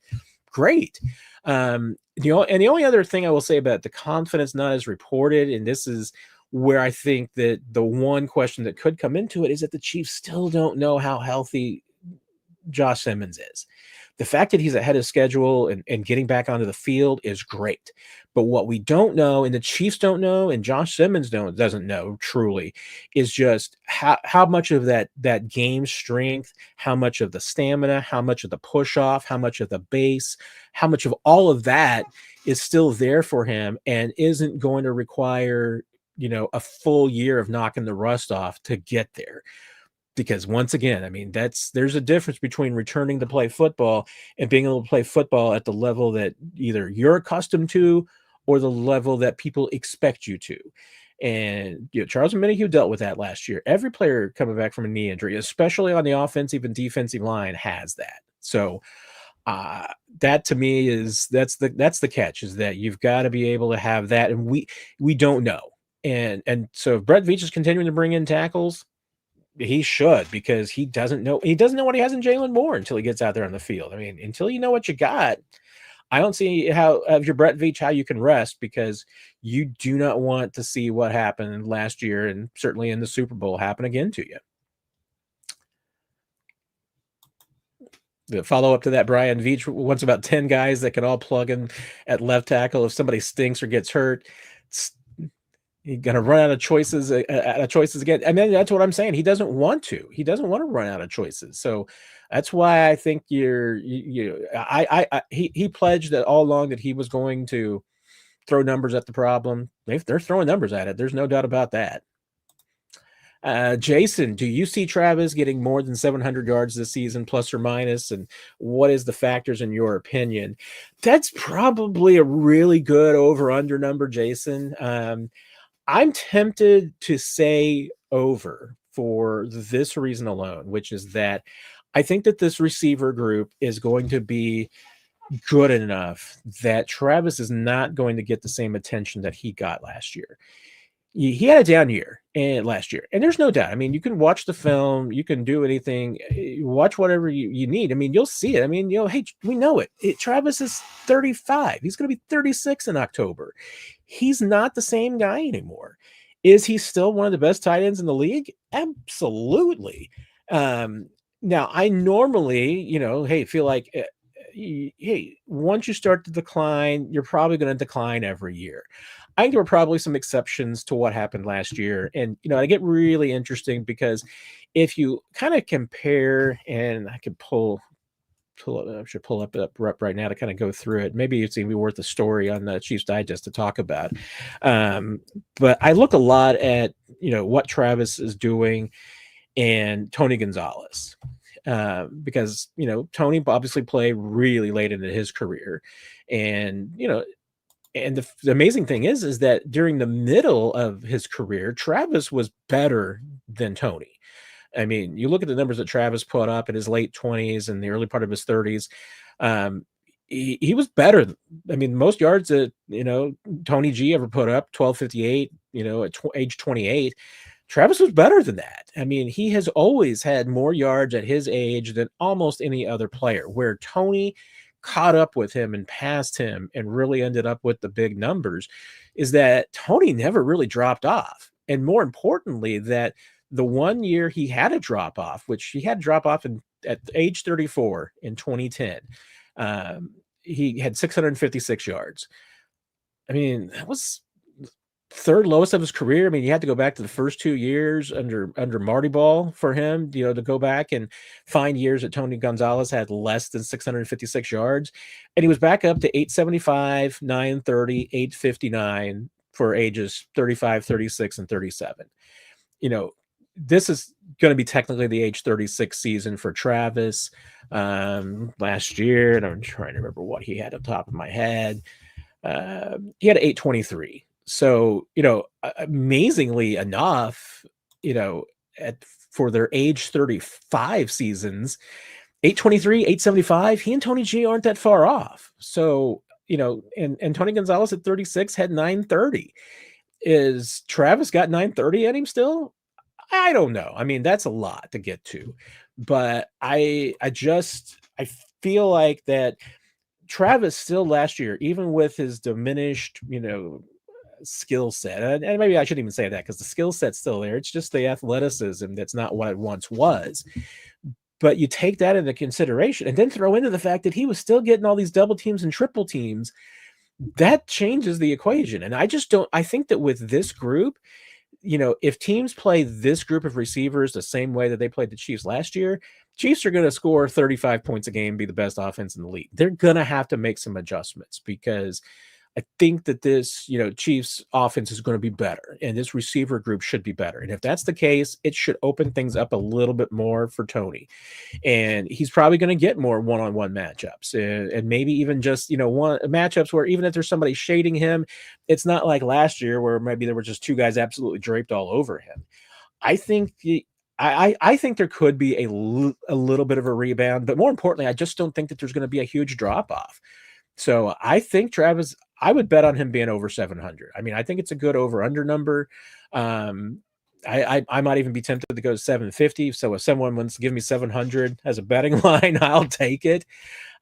great. And the only other thing I will say about the confidence not as reported, and this is where I think that the one question that could come into it, is that the Chiefs still don't know how healthy Josh Simmons is. The fact that he's ahead of schedule and getting back onto the field is great. But what we don't know, and the Chiefs don't know, and Josh Simmons doesn't know truly, is just how much of that game strength, how much of the stamina, how much of the push off, how much of the base, how much of all of that is still there for him and isn't going to require, a full year of knocking the rust off to get there. Because once again, I mean, there's a difference between returning to play football and being able to play football at the level that either you're accustomed to or the level that people expect you to. And Charles Minihue dealt with that last year. Every player coming back from a knee injury, especially on the offensive and defensive line, has that. So that to me that's the catch, is that you've got to be able to have that, and we don't know. And so if Brett Veach is continuing to bring in tackles, he should, because he doesn't know what he has in Jalen Moore until he gets out there on the field. I mean, until you know what you got, I don't see how, of your Brett Veach, how you can rest, because you do not want to see what happened last year and certainly in the Super Bowl happen again to you. The follow-up to that, Brian, Veach wants about 10 guys that can all plug in at left tackle. If somebody stinks or gets hurt, he's going to run out of choices again. I mean, that's what I'm saying. He doesn't want to. He doesn't want to run out of choices. So that's why I think he pledged that all along that he was going to throw numbers at the problem. They're throwing numbers at it. There's no doubt about that. Jason, do you see Travis getting more than 700 yards this season, plus or minus? And what is the factors in your opinion? That's probably a really good over-under number, Jason. I'm tempted to say over for this reason alone, which is that I think that this receiver group is going to be good enough that Travis is not going to get the same attention that he got last year. he had a down year last year, and there's no doubt. I mean, you can watch the film, you can do anything, watch whatever you need. I mean, you'll see it. I mean, hey, we know it. Travis is 35. He's going to be 36 in October. He's not the same guy anymore. Is he still one of the best tight ends in the league? Absolutely. Now, I normally, hey, feel like, hey, once you start to decline, you're probably going to decline every year. I think there were probably some exceptions to what happened last year. And, I get really interesting because if you kind of compare, and I could I should pull up right now to kind of go through it. Maybe it's even worth a story on the Chiefs Digest to talk about. But I look a lot at, what Travis is doing and Tony Gonzalez. Because, Tony obviously played really late into his career. And, and the amazing thing is that during the middle of his career, Travis was better than Tony. I mean, you look at the numbers that Travis put up in his late 20s and the early part of his 30s. He was better. I mean, most yards that, Tony G ever put up, 1258, at age 28. Travis was better than that. I mean, he has always had more yards at his age than almost any other player, where Tony caught up with him and passed him and really ended up with the big numbers, is that Tony never really dropped off. And more importantly, that the 1 year he had a drop off, which he had to drop off at age 34 in 2010, he had 656 yards. I mean, that was third lowest of his career. I mean, you had to go back to the first 2 years under Marty Ball for him, to go back and find years that Tony Gonzalez had less than 656 yards. And he was back up to 875, 930, 859 for ages 35, 36, and 37. This is going to be technically the age 36 season for Travis. Last year, and I'm trying to remember what he had on top of my head. He had 823. So, amazingly enough, for their age 35 seasons, 823, 875, he and Tony G aren't that far off. So, and Tony Gonzalez at 36 had 930. Is Travis got 930 at him still? I don't know. I mean, that's a lot to get to, but I feel like that Travis still last year, even with his diminished, skill set, and maybe I shouldn't even say that because the skill set's still there. It's just the athleticism that's not what it once was. But you take that into consideration and then throw into the fact that he was still getting all these double teams and triple teams. That changes the equation. And I think that with this group, if teams play this group of receivers the same way that they played the Chiefs last year, Chiefs are going to score 35 points a game, be the best offense in the league. They're going to have to make some adjustments because I think that this, Chiefs offense is going to be better and this receiver group should be better. And if that's the case, it should open things up a little bit more for Tony. And he's probably going to get more one-on-one matchups and maybe even just, one matchups where even if there's somebody shading him, it's not like last year where maybe there were just two guys absolutely draped all over him. I think I think there could be a little bit of a rebound, but more importantly, I just don't think that there's going to be a huge drop off. So I think Travis, I would bet on him being over 700. I mean, I think it's a good over-under number. I might even be tempted to go to 750. So if someone wants to give me 700 as a betting line, I'll take it.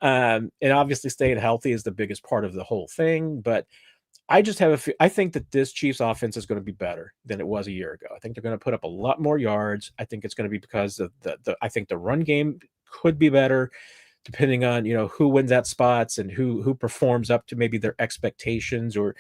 And obviously staying healthy is the biggest part of the whole thing. But I just have I think that this Chiefs offense is going to be better than it was a year ago. I think they're going to put up a lot more yards. I think it's going to be because of I think the run game could be better, depending on who wins at spots and who performs up to maybe their expectations or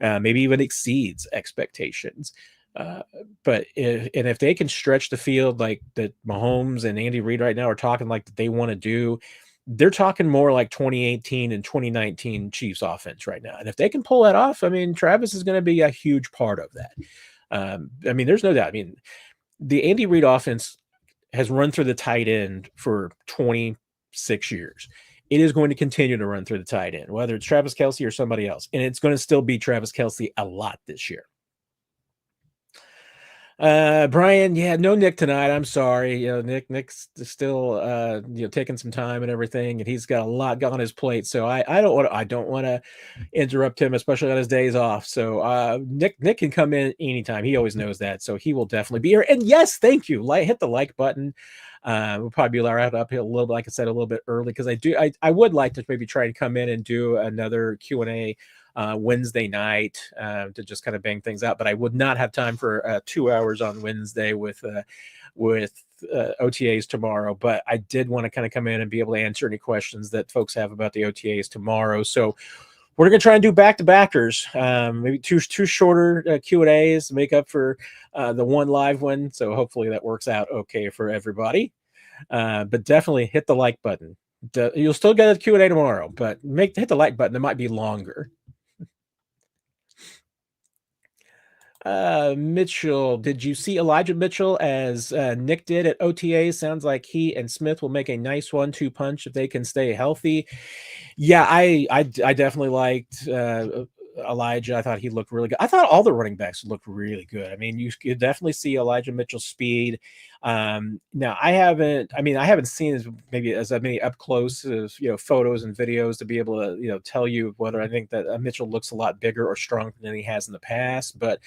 maybe even exceeds expectations. But if they can stretch the field like that Mahomes and Andy Reid right now are talking like that they want to do, they're talking more like 2018 and 2019 Chiefs offense right now. And if they can pull that off, I mean, Travis is going to be a huge part of that. I mean, there's no doubt. I mean, the Andy Reid offense has run through the tight end for 26 years. It is going to continue to run through the tight end, whether it's Travis Kelce or somebody else. And it's going to still be Travis Kelce a lot this year. Brian, yeah, no Nick tonight. I'm sorry. Nick's still taking some time and everything, and he's got a lot on his plate. So I don't want to interrupt him, especially on his days off. So Nick can come in anytime. He always knows that. So he will definitely be here. And yes, thank you. Hit the like button. We'll probably be right up here a little bit, like I said, a little bit early, because I would like to maybe try to come in and do another Q&A Wednesday night to just kind of bang things out. But I would not have time for 2 hours on Wednesday with OTAs tomorrow. But I did want to kind of come in and be able to answer any questions that folks have about the OTAs tomorrow. So we're going to try and do back-to-backers, maybe two shorter Q&As to make up for the one live one. So hopefully that works out okay for everybody. But definitely hit the like button. You'll still get a Q&A tomorrow, but hit the like button. It might be longer. Mitchell, did you see Elijah Mitchell as Nick did at OTA? Sounds like he and Smith will make a nice 1-2 punch if they can stay healthy. Yeah, I definitely liked Elijah. I thought he looked really good. I thought all the running backs looked really good. I mean, you could definitely see Elijah Mitchell's speed. Now I haven't seen maybe as many up close as photos and videos to be able to tell you whether I think that Mitchell looks a lot bigger or stronger than he has in the past, but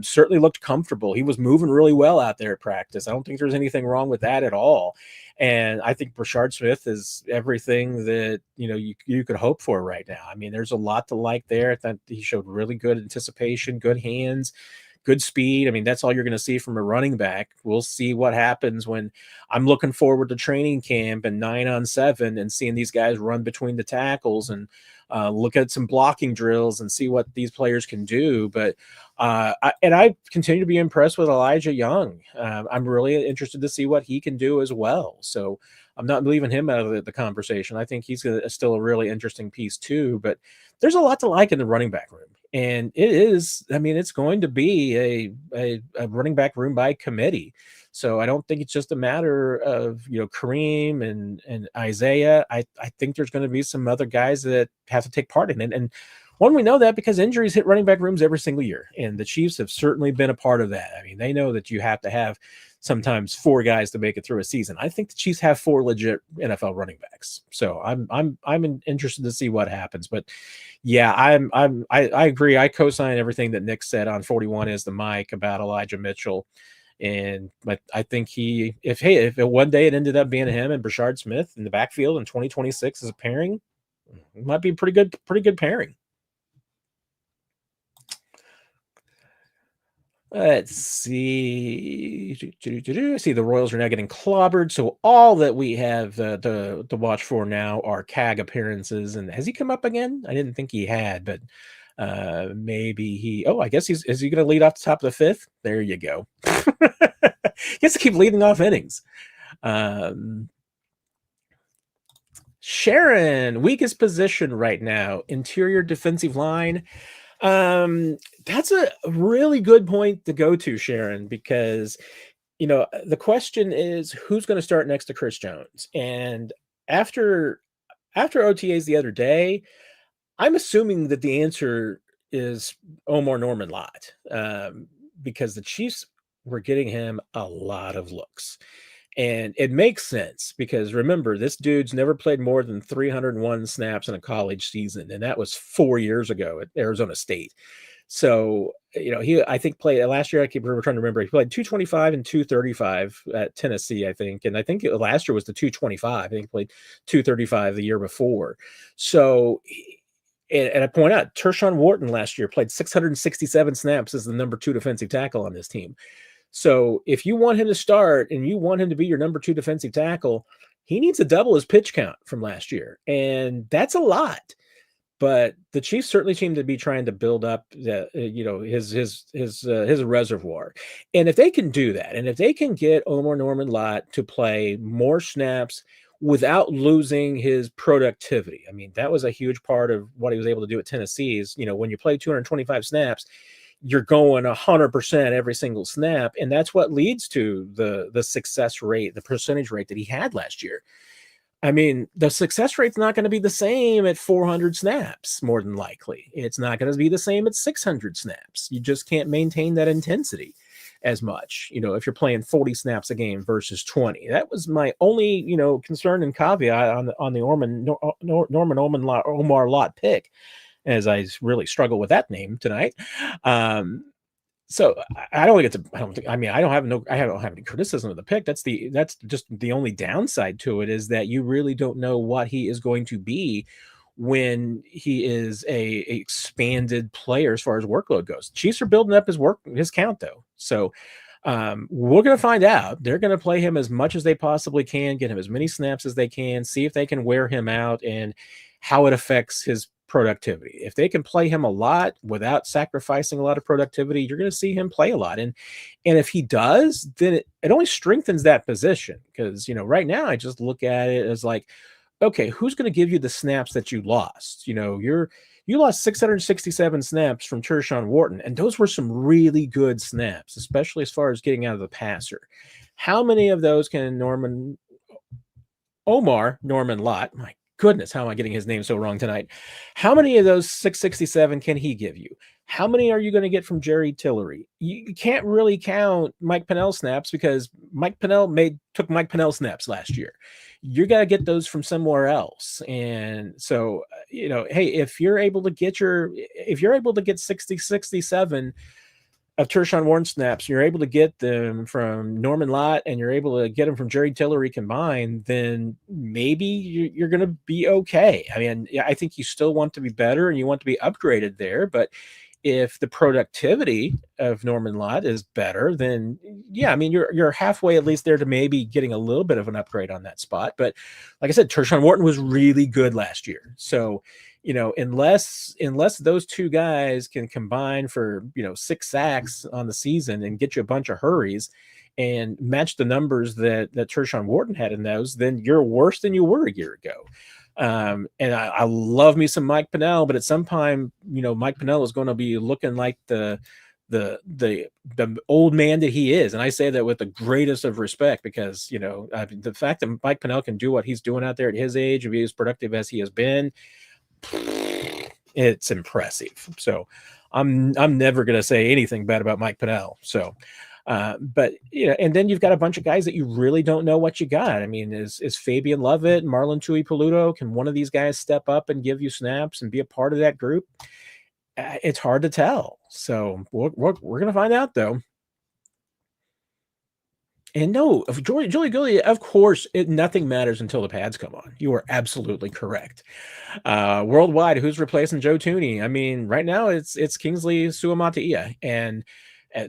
certainly looked comfortable. He was moving really well out there at practice. I don't think there's anything wrong with that at all. And I think Brashard Smith is everything that you could hope for right now. I mean, there's a lot to like there. I thought he showed really good anticipation, good hands, good speed. I mean, that's all you're going to see from a running back. We'll see what happens when I'm looking forward to training camp and 9-on-7 and seeing these guys run between the tackles and look at some blocking drills and see what these players can do. But I continue to be impressed with Elijah Young. I'm really interested to see what he can do as well. So I'm not leaving him out of the conversation. I think he's still a really interesting piece too. But there's a lot to like in the running back room. And it's going to be a running back room by committee. So I don't think it's just a matter of, Kareem and Isaiah. I think there's going to be some other guys that have to take part in it. And one, we know that because injuries hit running back rooms every single year. And the Chiefs have certainly been a part of that. I mean, they know that you have to have sometimes 4 guys to make it through a season. I think the Chiefs have 4 legit NFL running backs. So I'm interested to see what happens. But yeah, I agree. I co-sign everything that Nick said on 41 is the mic about Elijah Mitchell. And but I think if one day it ended up being him and Brashard Smith in the backfield in 2026 as a pairing, it might be a pretty good pairing. Let's see. See, the Royals are now getting clobbered. So all that we have to watch for now are CAG appearances. And has he come up again? I didn't think he had, but maybe he. Oh, I guess is he going to lead off the top of the 5th? There you go. He has to keep leading off innings. Sharon, weakest position right now, interior defensive line. That's a really good point to go to, Sharon, because the question is who's going to start next to Chris Jones. And after OTAs the other day, I'm assuming that the answer is Omar Norman Lott, because the Chiefs were getting him a lot of looks. And it makes sense because remember, this dude's never played more than 301 snaps in a college season. And that was 4 years ago at Arizona State. So, I think played last year. We're trying to remember. He played 225 and 235 at Tennessee, I think. And I think last year was the 225. I think he played 235 the year before. So, and I point out, Tershawn Wharton last year played 667 snaps as the number 2 defensive tackle on this team. So if you want him to start and you want him to be your number 2 defensive tackle, he needs to double his pitch count from last year. And that's a lot. But the Chiefs certainly seem to be trying to build up his reservoir. And if they can do that, and if they can get Omar Norman Lott to play more snaps without losing his productivity. I mean, that was a huge part of what he was able to do at Tennessee is, when you play 225 snaps, you're going 100% every single snap. And that's what leads to the success rate, the percentage rate that he had last year. I mean, the success rate's not going to be the same at 400 snaps, more than likely. It's not going to be the same at 600 snaps. You just can't maintain that intensity. as much, if you're playing 40 snaps a game versus 20. That was my only, concern and caveat on the Norman Omar Lot pick, as I really struggle with that name tonight. So I don't think it's I don't think, I mean, I don't have any criticism of the pick. That's just the only downside to it, is that you really don't know what he is going to be when he is a expanded player as far as workload goes. Chiefs are building up his count though. So we're going to find out. They're going to play him as much as they possibly can, get him as many snaps as they can, see if they can wear him out and how it affects his productivity. If they can play him a lot without sacrificing a lot of productivity, you're going to see him play a lot. And if he does, then it only strengthens that position, because, right now I just look at it as like, okay, who's going to give you the snaps that you lost? You lost 667 snaps from Tershawn Wharton, and those were some really good snaps, especially as far as getting out of the passer. How many of those can Norman Lott, my goodness, how am I getting his name so wrong tonight? How many of those 667 can he give you? How many are you going to get from Jerry Tillery? You can't really count Mike Pennell snaps, because Mike Pennell took Mike Pennell snaps last year. You got to get those from somewhere else. And so, hey, if you're able to get 60, 67 of Tershawn Wharton snaps, you're able to get them from Norman Lott and you're able to get them from Jerry Tillery combined, then maybe you're going to be okay. I mean, I think you still want to be better and you want to be upgraded there, but if the productivity of Norman Lott is better, then yeah, I mean, you're halfway at least there to maybe getting a little bit of an upgrade on that spot. But like I said, Tershawn Wharton was really good last year. So, unless those two guys can combine for, 6 sacks on the season and get you a bunch of hurries and match the numbers that Tershawn Wharton had in those, then you're worse than you were a year ago. And I love me some Mike Pennell, but at some time, Mike Pennell is going to be looking like the old man that he is. And I say that with the greatest of respect, because, the fact that Mike Pennell can do what he's doing out there at his age and be as productive as he has been, it's impressive. So I'm never going to say anything bad about Mike Pennell. So, but and then you've got a bunch of guys that you really don't know what you got. I mean, is Fabian Lovett, Marlon Tui-Peluto, can one of these guys step up and give you snaps and be a part of that group? It's hard to tell. So we're going to find out though. And no, Julie Gilly, of course, nothing matters until the pads come on. You are absolutely correct. Worldwide, who's replacing Joe Thuney? I mean, right now it's Kingsley Suamataia. And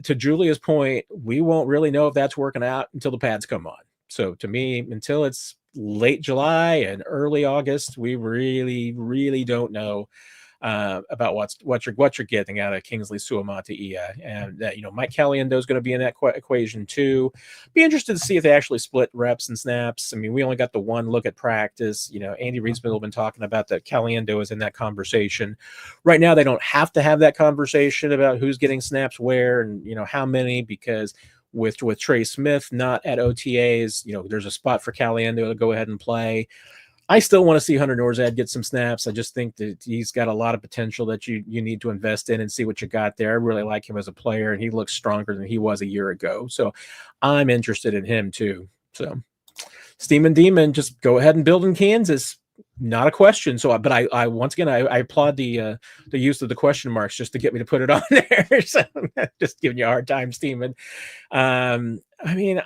to Julia's point, we won't really know if that's working out until the pads come on. So to me, until it's late July and early August, we really, really don't know about what you're getting out of Kingsley Suamataia. And that, Mike Caliendo is going to be in that equation too. Be interested to see if they actually split reps and snaps. I mean, we only got the one look at practice. Andy Reid's been talking about that Caliendo is in that conversation. Right now, they don't have to have that conversation about who's getting snaps where and how many, because with Trey Smith not at OTAs, there's a spot for Caliendo to go ahead and play. I still want to see Hunter Norzad get some snaps. I just think that he's got a lot of potential that you need to invest in and see what you got there. I really like him as a player, and he looks stronger than he was a year ago. So I'm interested in him too. So Steam Demon, just go ahead and build in Kansas. Not a question. So, but I once again, I applaud the use of the question marks just to get me to put it on there. So just giving you a hard time, Steeman. I mean,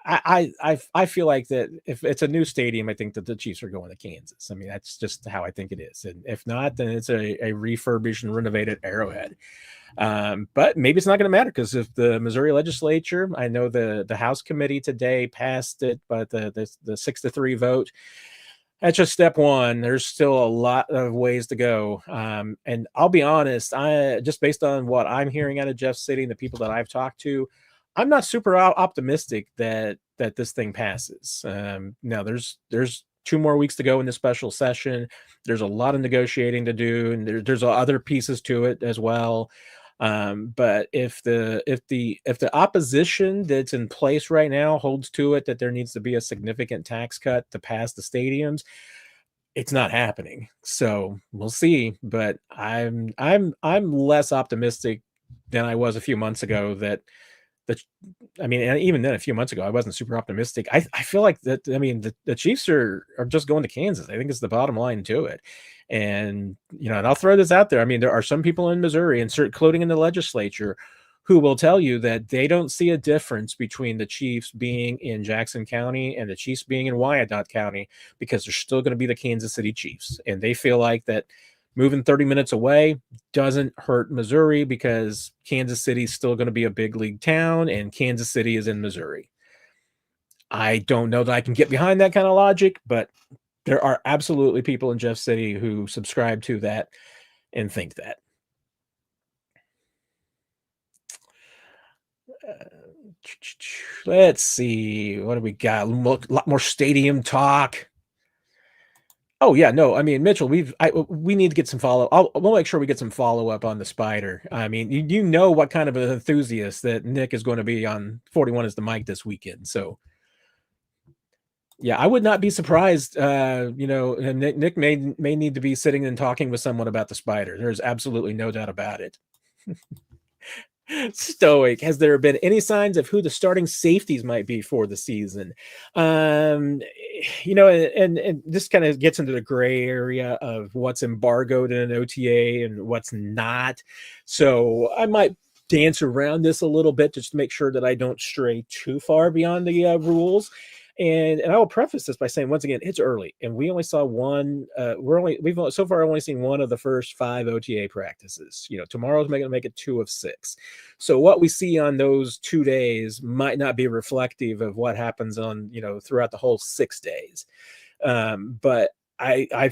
I feel like that if it's a new stadium, I think that the Chiefs are going to Kansas. I mean, that's just how I think it is. And if not, then it's a refurbished and renovated Arrowhead. But maybe it's not going to matter, because if the Missouri legislature, I know the House committee today passed it, but the 6-3 vote, that's just step one. There's still a lot of ways to go. And I'll be honest, I just based on what I'm hearing out of Jeff City and the people that I've talked to, I'm not super optimistic that this thing passes. Now there's 2 more weeks to go in the special session. There's a lot of negotiating to do, and there's other pieces to it as well. But if the opposition that's in place right now holds to it that there needs to be a significant tax cut to pass the stadiums, it's not happening. So we'll see. But I'm less optimistic than I was a few months ago. The I mean, and even then, a few months ago, I wasn't super optimistic. I feel like that. I mean, the Chiefs are just going to Kansas. I think it's the bottom line to it. And and I'll throw this out there. I mean, there are some people in Missouri, including in the legislature, who will tell you that they don't see a difference between the Chiefs being in Jackson County and the Chiefs being in Wyandotte County, because they're still going to be the Kansas City Chiefs, and they feel like that moving 30 minutes away doesn't hurt Missouri because Kansas City is still going to be a big league town and Kansas City is in Missouri. I don't know that I can get behind that kind of logic, but there are absolutely people in Jeff City who subscribe to that and think that. Let's see. What do we got? A lot more stadium talk. Oh yeah, no. I mean, Mitchell, we need to get some we'll make sure we get some follow up on the Spider. I mean, you know what kind of an enthusiast that Nick is going to be on 41 is the mic this weekend. So yeah, I would not be surprised. Nick may need to be sitting and talking with someone about the Spider. There's absolutely no doubt about it. Stoic, has there been any signs of who the starting safeties might be for the season? And this kind of gets into the gray area of what's embargoed in an OTA and what's not. So I might dance around this a little bit just to make sure that I don't stray too far beyond the rules. And I will preface this by saying, once again, it's early, and we only saw one. We've so far only seen one of the first 5 OTA practices. Tomorrow's going to make it 2 of 6. So what we see on those 2 days might not be reflective of what happens on throughout the whole 6 days. But I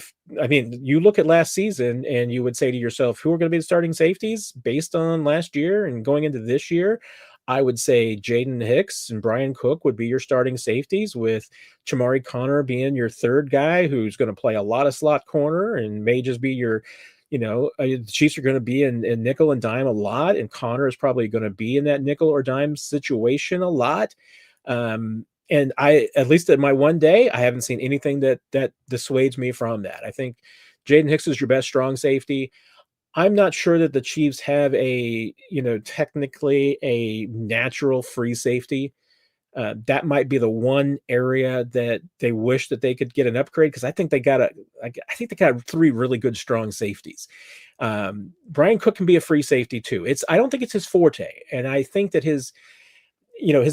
mean, you look at last season and you would say to yourself, who are going to be the starting safeties based on last year and going into this year? I would say Jaden Hicks and Brian Cook would be your starting safeties, with Chamari Connor being your third guy who's going to play a lot of slot corner and may just be your, the Chiefs are going to be in nickel and dime a lot, and Connor is probably going to be in that nickel or dime situation a lot. And I, at least at my one day, I haven't seen anything that dissuades me from that. I think Jaden Hicks is your best strong safety. I'm not sure that the Chiefs have technically a natural free safety. That might be the one area that they wish that they could get an upgrade, because I think they got 3 really good strong safeties. Brian Cook can be a free safety too. I don't think it's his forte, and I think that his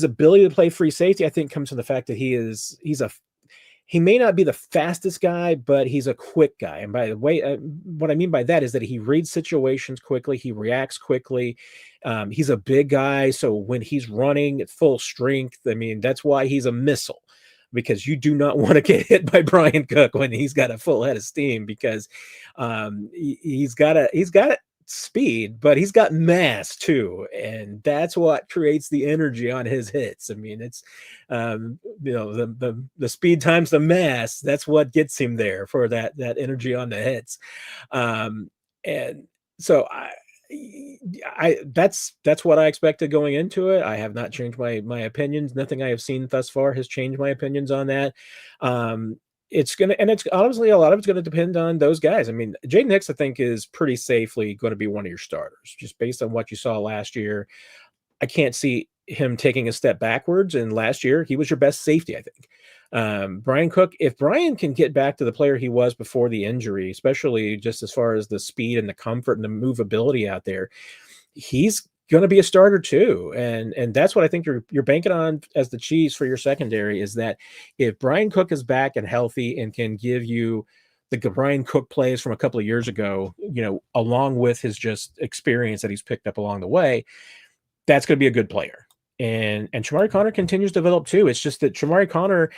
ability to play free safety, I think, comes from the fact that he may not be the fastest guy, but he's a quick guy. And by the way, what I mean by that is that he reads situations quickly. He reacts quickly. He's a big guy. So when he's running at full strength, I mean, that's why he's a missile, because you do not want to get hit by Brian Cook when he's got a full head of steam, because he's got speed, but he's got mass too, and that's what creates the energy on his hits. I mean, it's the speed times the mass, that's what gets him there for that energy on the hits. And so that's what I expected going into it. I have not changed my opinions. Nothing I have seen thus far has changed my opinions on that. It's honestly, a lot of it's going to depend on those guys. I mean, Jaden Hicks, I think, is pretty safely going to be one of your starters, just based on what you saw last year. I can't see him taking a step backwards. And last year, he was your best safety, I think. Brian Cook, if Brian can get back to the player he was before the injury, especially just as far as the speed and the comfort and the movability out there, he's going to be a starter too. And that's what I think you're banking on as the Chiefs for your secondary, is that if Brian Cook is back and healthy and can give you the Brian Cook plays from a couple of years ago, along with his just experience that he's picked up along the way, that's going to be a good player. And Chamari Connor continues to develop too. It's just that Chamari Connor,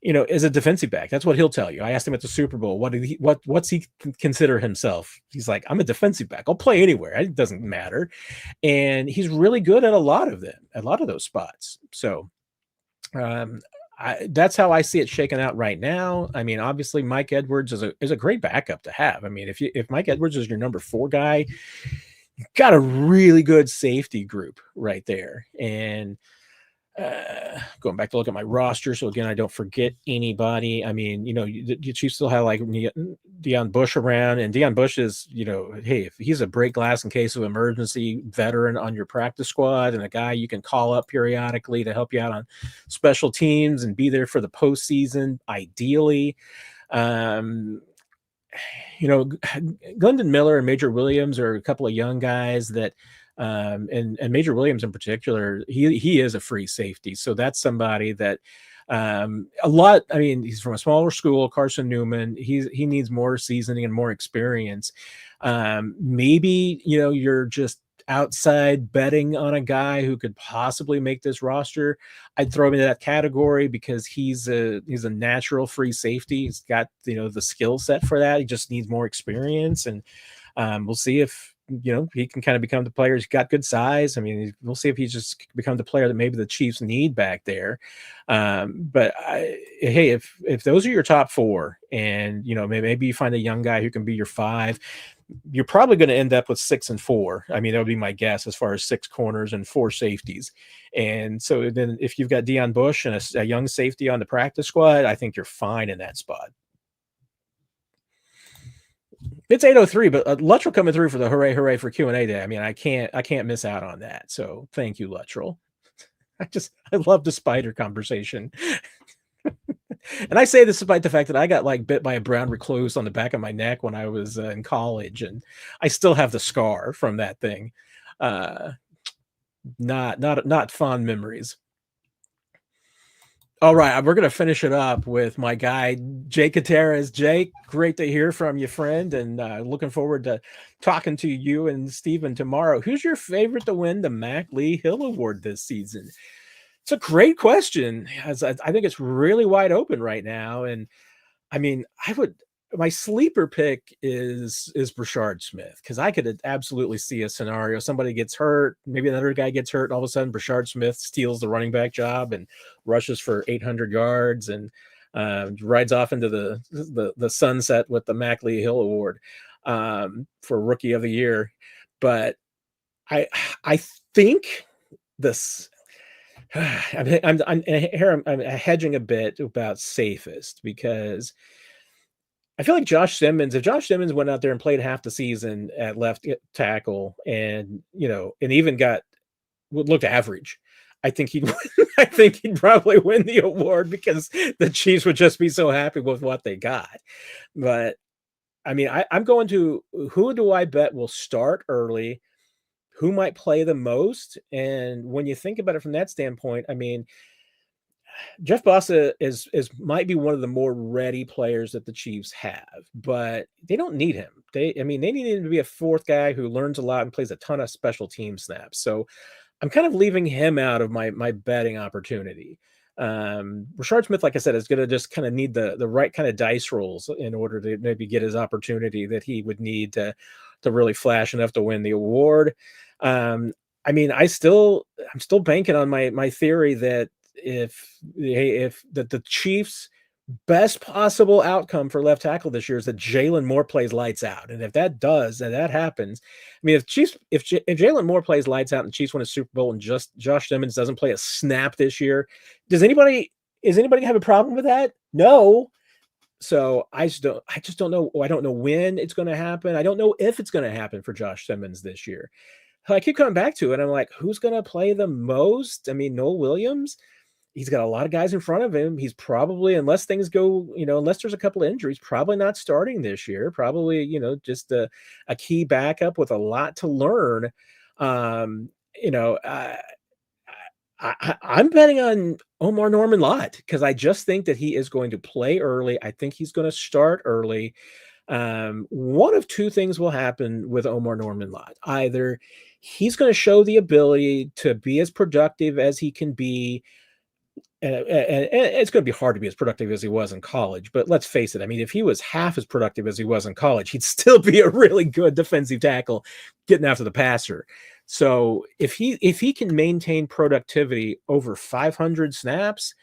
is a defensive back. That's what he'll tell you. I asked him at the Super Bowl, what's he consider himself? He's like, I'm a defensive back. I'll play anywhere. It doesn't matter. And he's really good at a lot of those spots. So that's how I see it shaking out right now. I mean, obviously Mike Edwards is a great backup to have. I mean, if Mike Edwards is your number 4 guy, you've got a really good safety group right there. And Going back to look at my roster, so again, I don't forget anybody. I mean, the Chiefs still have like Deion Bush around, and Deion Bush is, hey, if he's a break glass in case of emergency veteran on your practice squad and a guy you can call up periodically to help you out on special teams and be there for the postseason, ideally. Glendon Miller and Major Williams are a couple of young guys that, and Major Williams in particular, he is a free safety. So that's somebody that he's from a smaller school, Carson Newman. He needs more seasoning and more experience. Maybe, you're just outside betting on a guy who could possibly make this roster. I'd throw him into that category because he's a natural free safety. He's got, the skill set for that. He just needs more experience. And we'll see if, he can kind of become the player. He's got good size. I mean, we'll see if he's just become the player that maybe the Chiefs need back there. But hey, if those are your top four and, maybe you find a young guy who can be your five, you're probably going to end up with 6 and 4. I mean, that would be my guess as far as 6 corners and 4 safeties. And so then if you've got Deion Bush and a young safety on the practice squad, I think you're fine in that spot. It's 8:03, but Luttrell coming through for the hooray for Q&A day. I mean, I can't miss out on that. So thank you, Luttrell. I love the spider conversation. And I say this despite the fact that I got like bit by a brown recluse on the back of my neck when I was in college, and I still have the scar from that thing. Not fond memories. All right, we're going to finish it up with my guy, Jake Gutierrez. Jake, great to hear from you, friend, and looking forward to talking to you and Steven tomorrow. Who's your favorite to win the Mac Lee Hill Award this season? It's a great question. As I think it's really wide open right now. And I mean, my sleeper pick is Brashard Smith, because I could absolutely see a scenario. Somebody gets hurt, maybe another guy gets hurt, and all of a sudden Brashard Smith steals the running back job and rushes for 800 yards and rides off into the sunset with the Mac Lee Hill Award for Rookie of the Year. But I think this. I'm hedging a bit about safest, because I feel like if Josh Simmons went out there and played half the season at left tackle and, and even looked average, I think he'd probably win the award, because the Chiefs would just be so happy with what they got. But I mean, I'm going to, who do I bet will start early? Who might play the most? And when you think about it from that standpoint, I mean, Jeff Bossa might be one of the more ready players that the Chiefs have, but they don't need him. They need him to be a fourth guy who learns a lot and plays a ton of special team snaps. So I'm kind of leaving him out of my betting opportunity. Brashard Smith, like I said, is going to just kind of need the right kind of dice rolls in order to maybe get his opportunity that he would need to really flash enough to win the award. I'm still banking on my theory that if the Chiefs' best possible outcome for left tackle this year is that Jalen Moore plays lights out, and if that happens, I mean, if Jalen Moore plays lights out and the Chiefs win a Super Bowl and just Josh Simmons doesn't play a snap this year, does anybody have a problem with that? No. So I just don't know. I don't know when it's going to happen. I don't know if it's going to happen for Josh Simmons this year. I keep coming back to it. I'm like, who's going to play the most? I mean, Noel Williams, he's got a lot of guys in front of him. He's probably, unless things go, unless there's a couple of injuries, probably not starting this year. Probably, just a key backup with a lot to learn. I'm betting on Omar Norman Lott, because I just think that he is going to play early. I think he's going to start early. One of two things will happen with Omar Norman Lott. Either he's going to show the ability to be as productive as he can be. And it's going to be hard to be as productive as he was in college, but let's face it. I mean, if he was half as productive as he was in college, he'd still be a really good defensive tackle getting after the passer. So if he can maintain productivity over 500 snaps,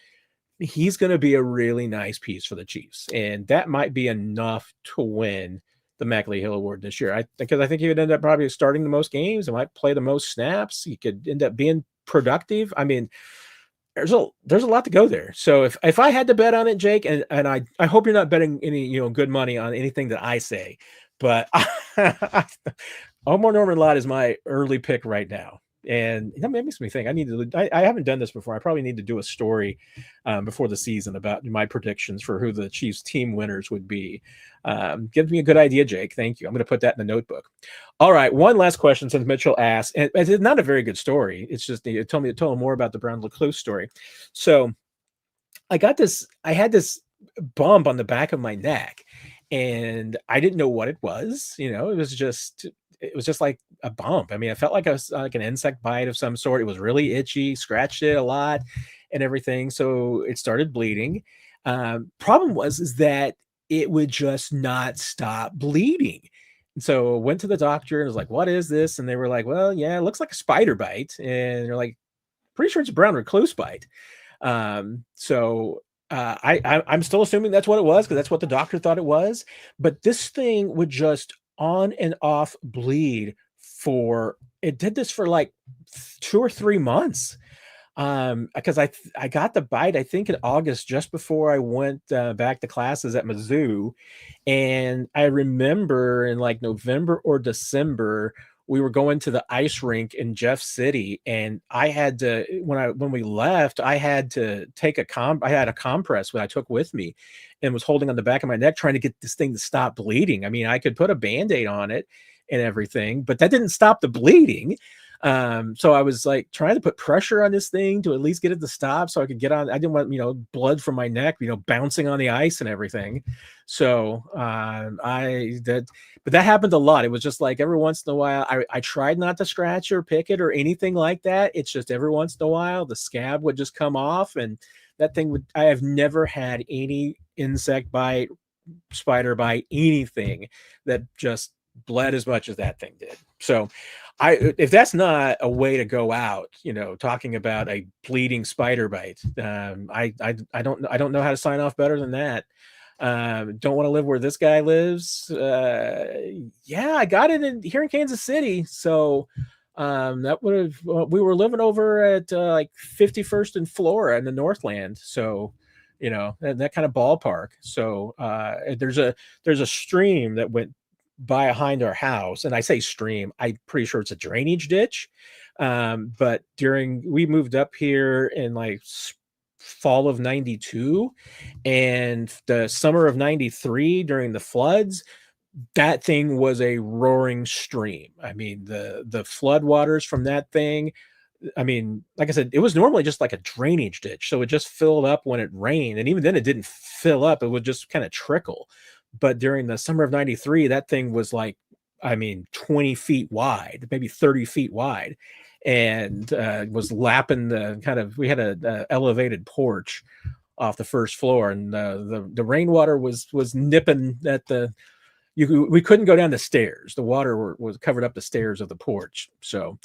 he's going to be a really nice piece for the Chiefs. And that might be enough to win the Mac Lee Hill Award this year. Because I think he would end up probably starting the most games. He might play the most snaps. He could end up being productive. I mean, there's a lot to go there. So if I had to bet on it, Jake, and I hope you're not betting any good money on anything that I say, but Omar Norman Lott is my early pick right now. And that makes me think I haven't done this before. I probably need to do a story before the season about my predictions for who the Chiefs team winners would be. Give me a good idea, Jake. Thank you. I'm going to put that in the notebook. All right. One last question since Mitchell asked, and it's not a very good story. It's just it told me more about the Brown Lecluse story. So I had this bump on the back of my neck and I didn't know what it was. It was just like a bump. I mean, I felt like I was like an insect bite of some sort. It was really itchy, scratched it a lot and everything. So it started bleeding. Problem is that it would just not stop bleeding. And so went to the doctor and was like, what is this? And they were like, well, yeah, it looks like a spider bite. And they're like, pretty sure it's a brown recluse bite. I'm still assuming that's what it was because that's what the doctor thought it was. But this thing would just on and off bleed it did this for like 2 or 3 months. Because I got the bite, I think in August, just before I went back to classes at Mizzou. And I remember in like November or December, we were going to the ice rink in Jeff City, and I had to when we left, I had to take I had a compress that I took with me and was holding on the back of my neck trying to get this thing to stop bleeding. I mean, I could put a Band-Aid on it and everything, but that didn't stop the bleeding. So I was like trying to put pressure on this thing to at least get it to stop so I could get on. I didn't want, blood from my neck, bouncing on the ice and everything. So, but that happened a lot. It was just like every once in a while, I tried not to scratch or pick it or anything like that. It's just every once in a while, the scab would just come off and that thing I have never had any insect bite, spider bite, anything that just bled as much as that thing did. So if that's not a way to go out, talking about a bleeding spider bite, I don't know how to sign off better than that. Don't want to live where this guy lives. Yeah, I got it here in Kansas City. So that would have we were living over at like 51st and Flora in the Northland. So that kind of ballpark. So there's a stream that went behind our house, and I say stream, I'm pretty sure it's a drainage ditch. But we moved up here in like fall of 92 and the summer of 93 during the floods, that thing was a roaring stream. I mean, the flood waters from that thing, I mean, like I said, it was normally just like a drainage ditch. So it just filled up when it rained. And even then it didn't fill up. It would just kind of trickle. But during the summer of 93, that thing was like, 20 feet wide, maybe 30 feet wide, and was lapping we had a elevated porch off the first floor, and the rainwater was nipping at we couldn't go down the stairs. The water was covered up the stairs of the porch. So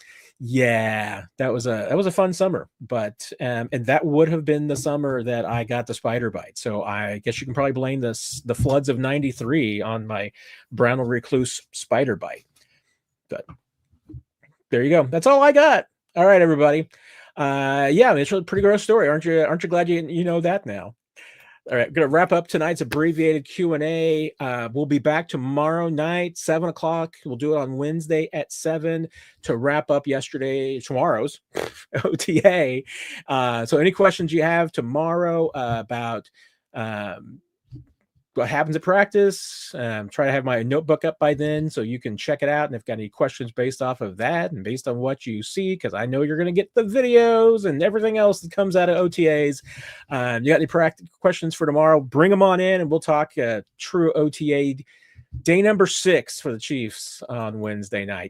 yeah, that was a fun summer, but and that would have been the summer that I got the spider bite. So I guess you can probably blame the floods of 93 on my brown recluse spider bite. But there you go. That's all I got. All right, everybody. Yeah, it's a pretty gross story. Aren't you glad you know that now? All right, going to wrap up tonight's abbreviated Q&A. We'll be back tomorrow night, 7 o'clock. We'll do it on Wednesday at 7 to wrap up tomorrow's OTA. So any questions you have tomorrow about what happens at practice, try to have my notebook up by then so you can check it out. And if you've got any questions based off of that and based on what you see, because I know you're going to get the videos and everything else that comes out of OTAs. You got any questions for tomorrow, bring them on in and we'll talk true OTA day number 6 for the Chiefs on Wednesday night.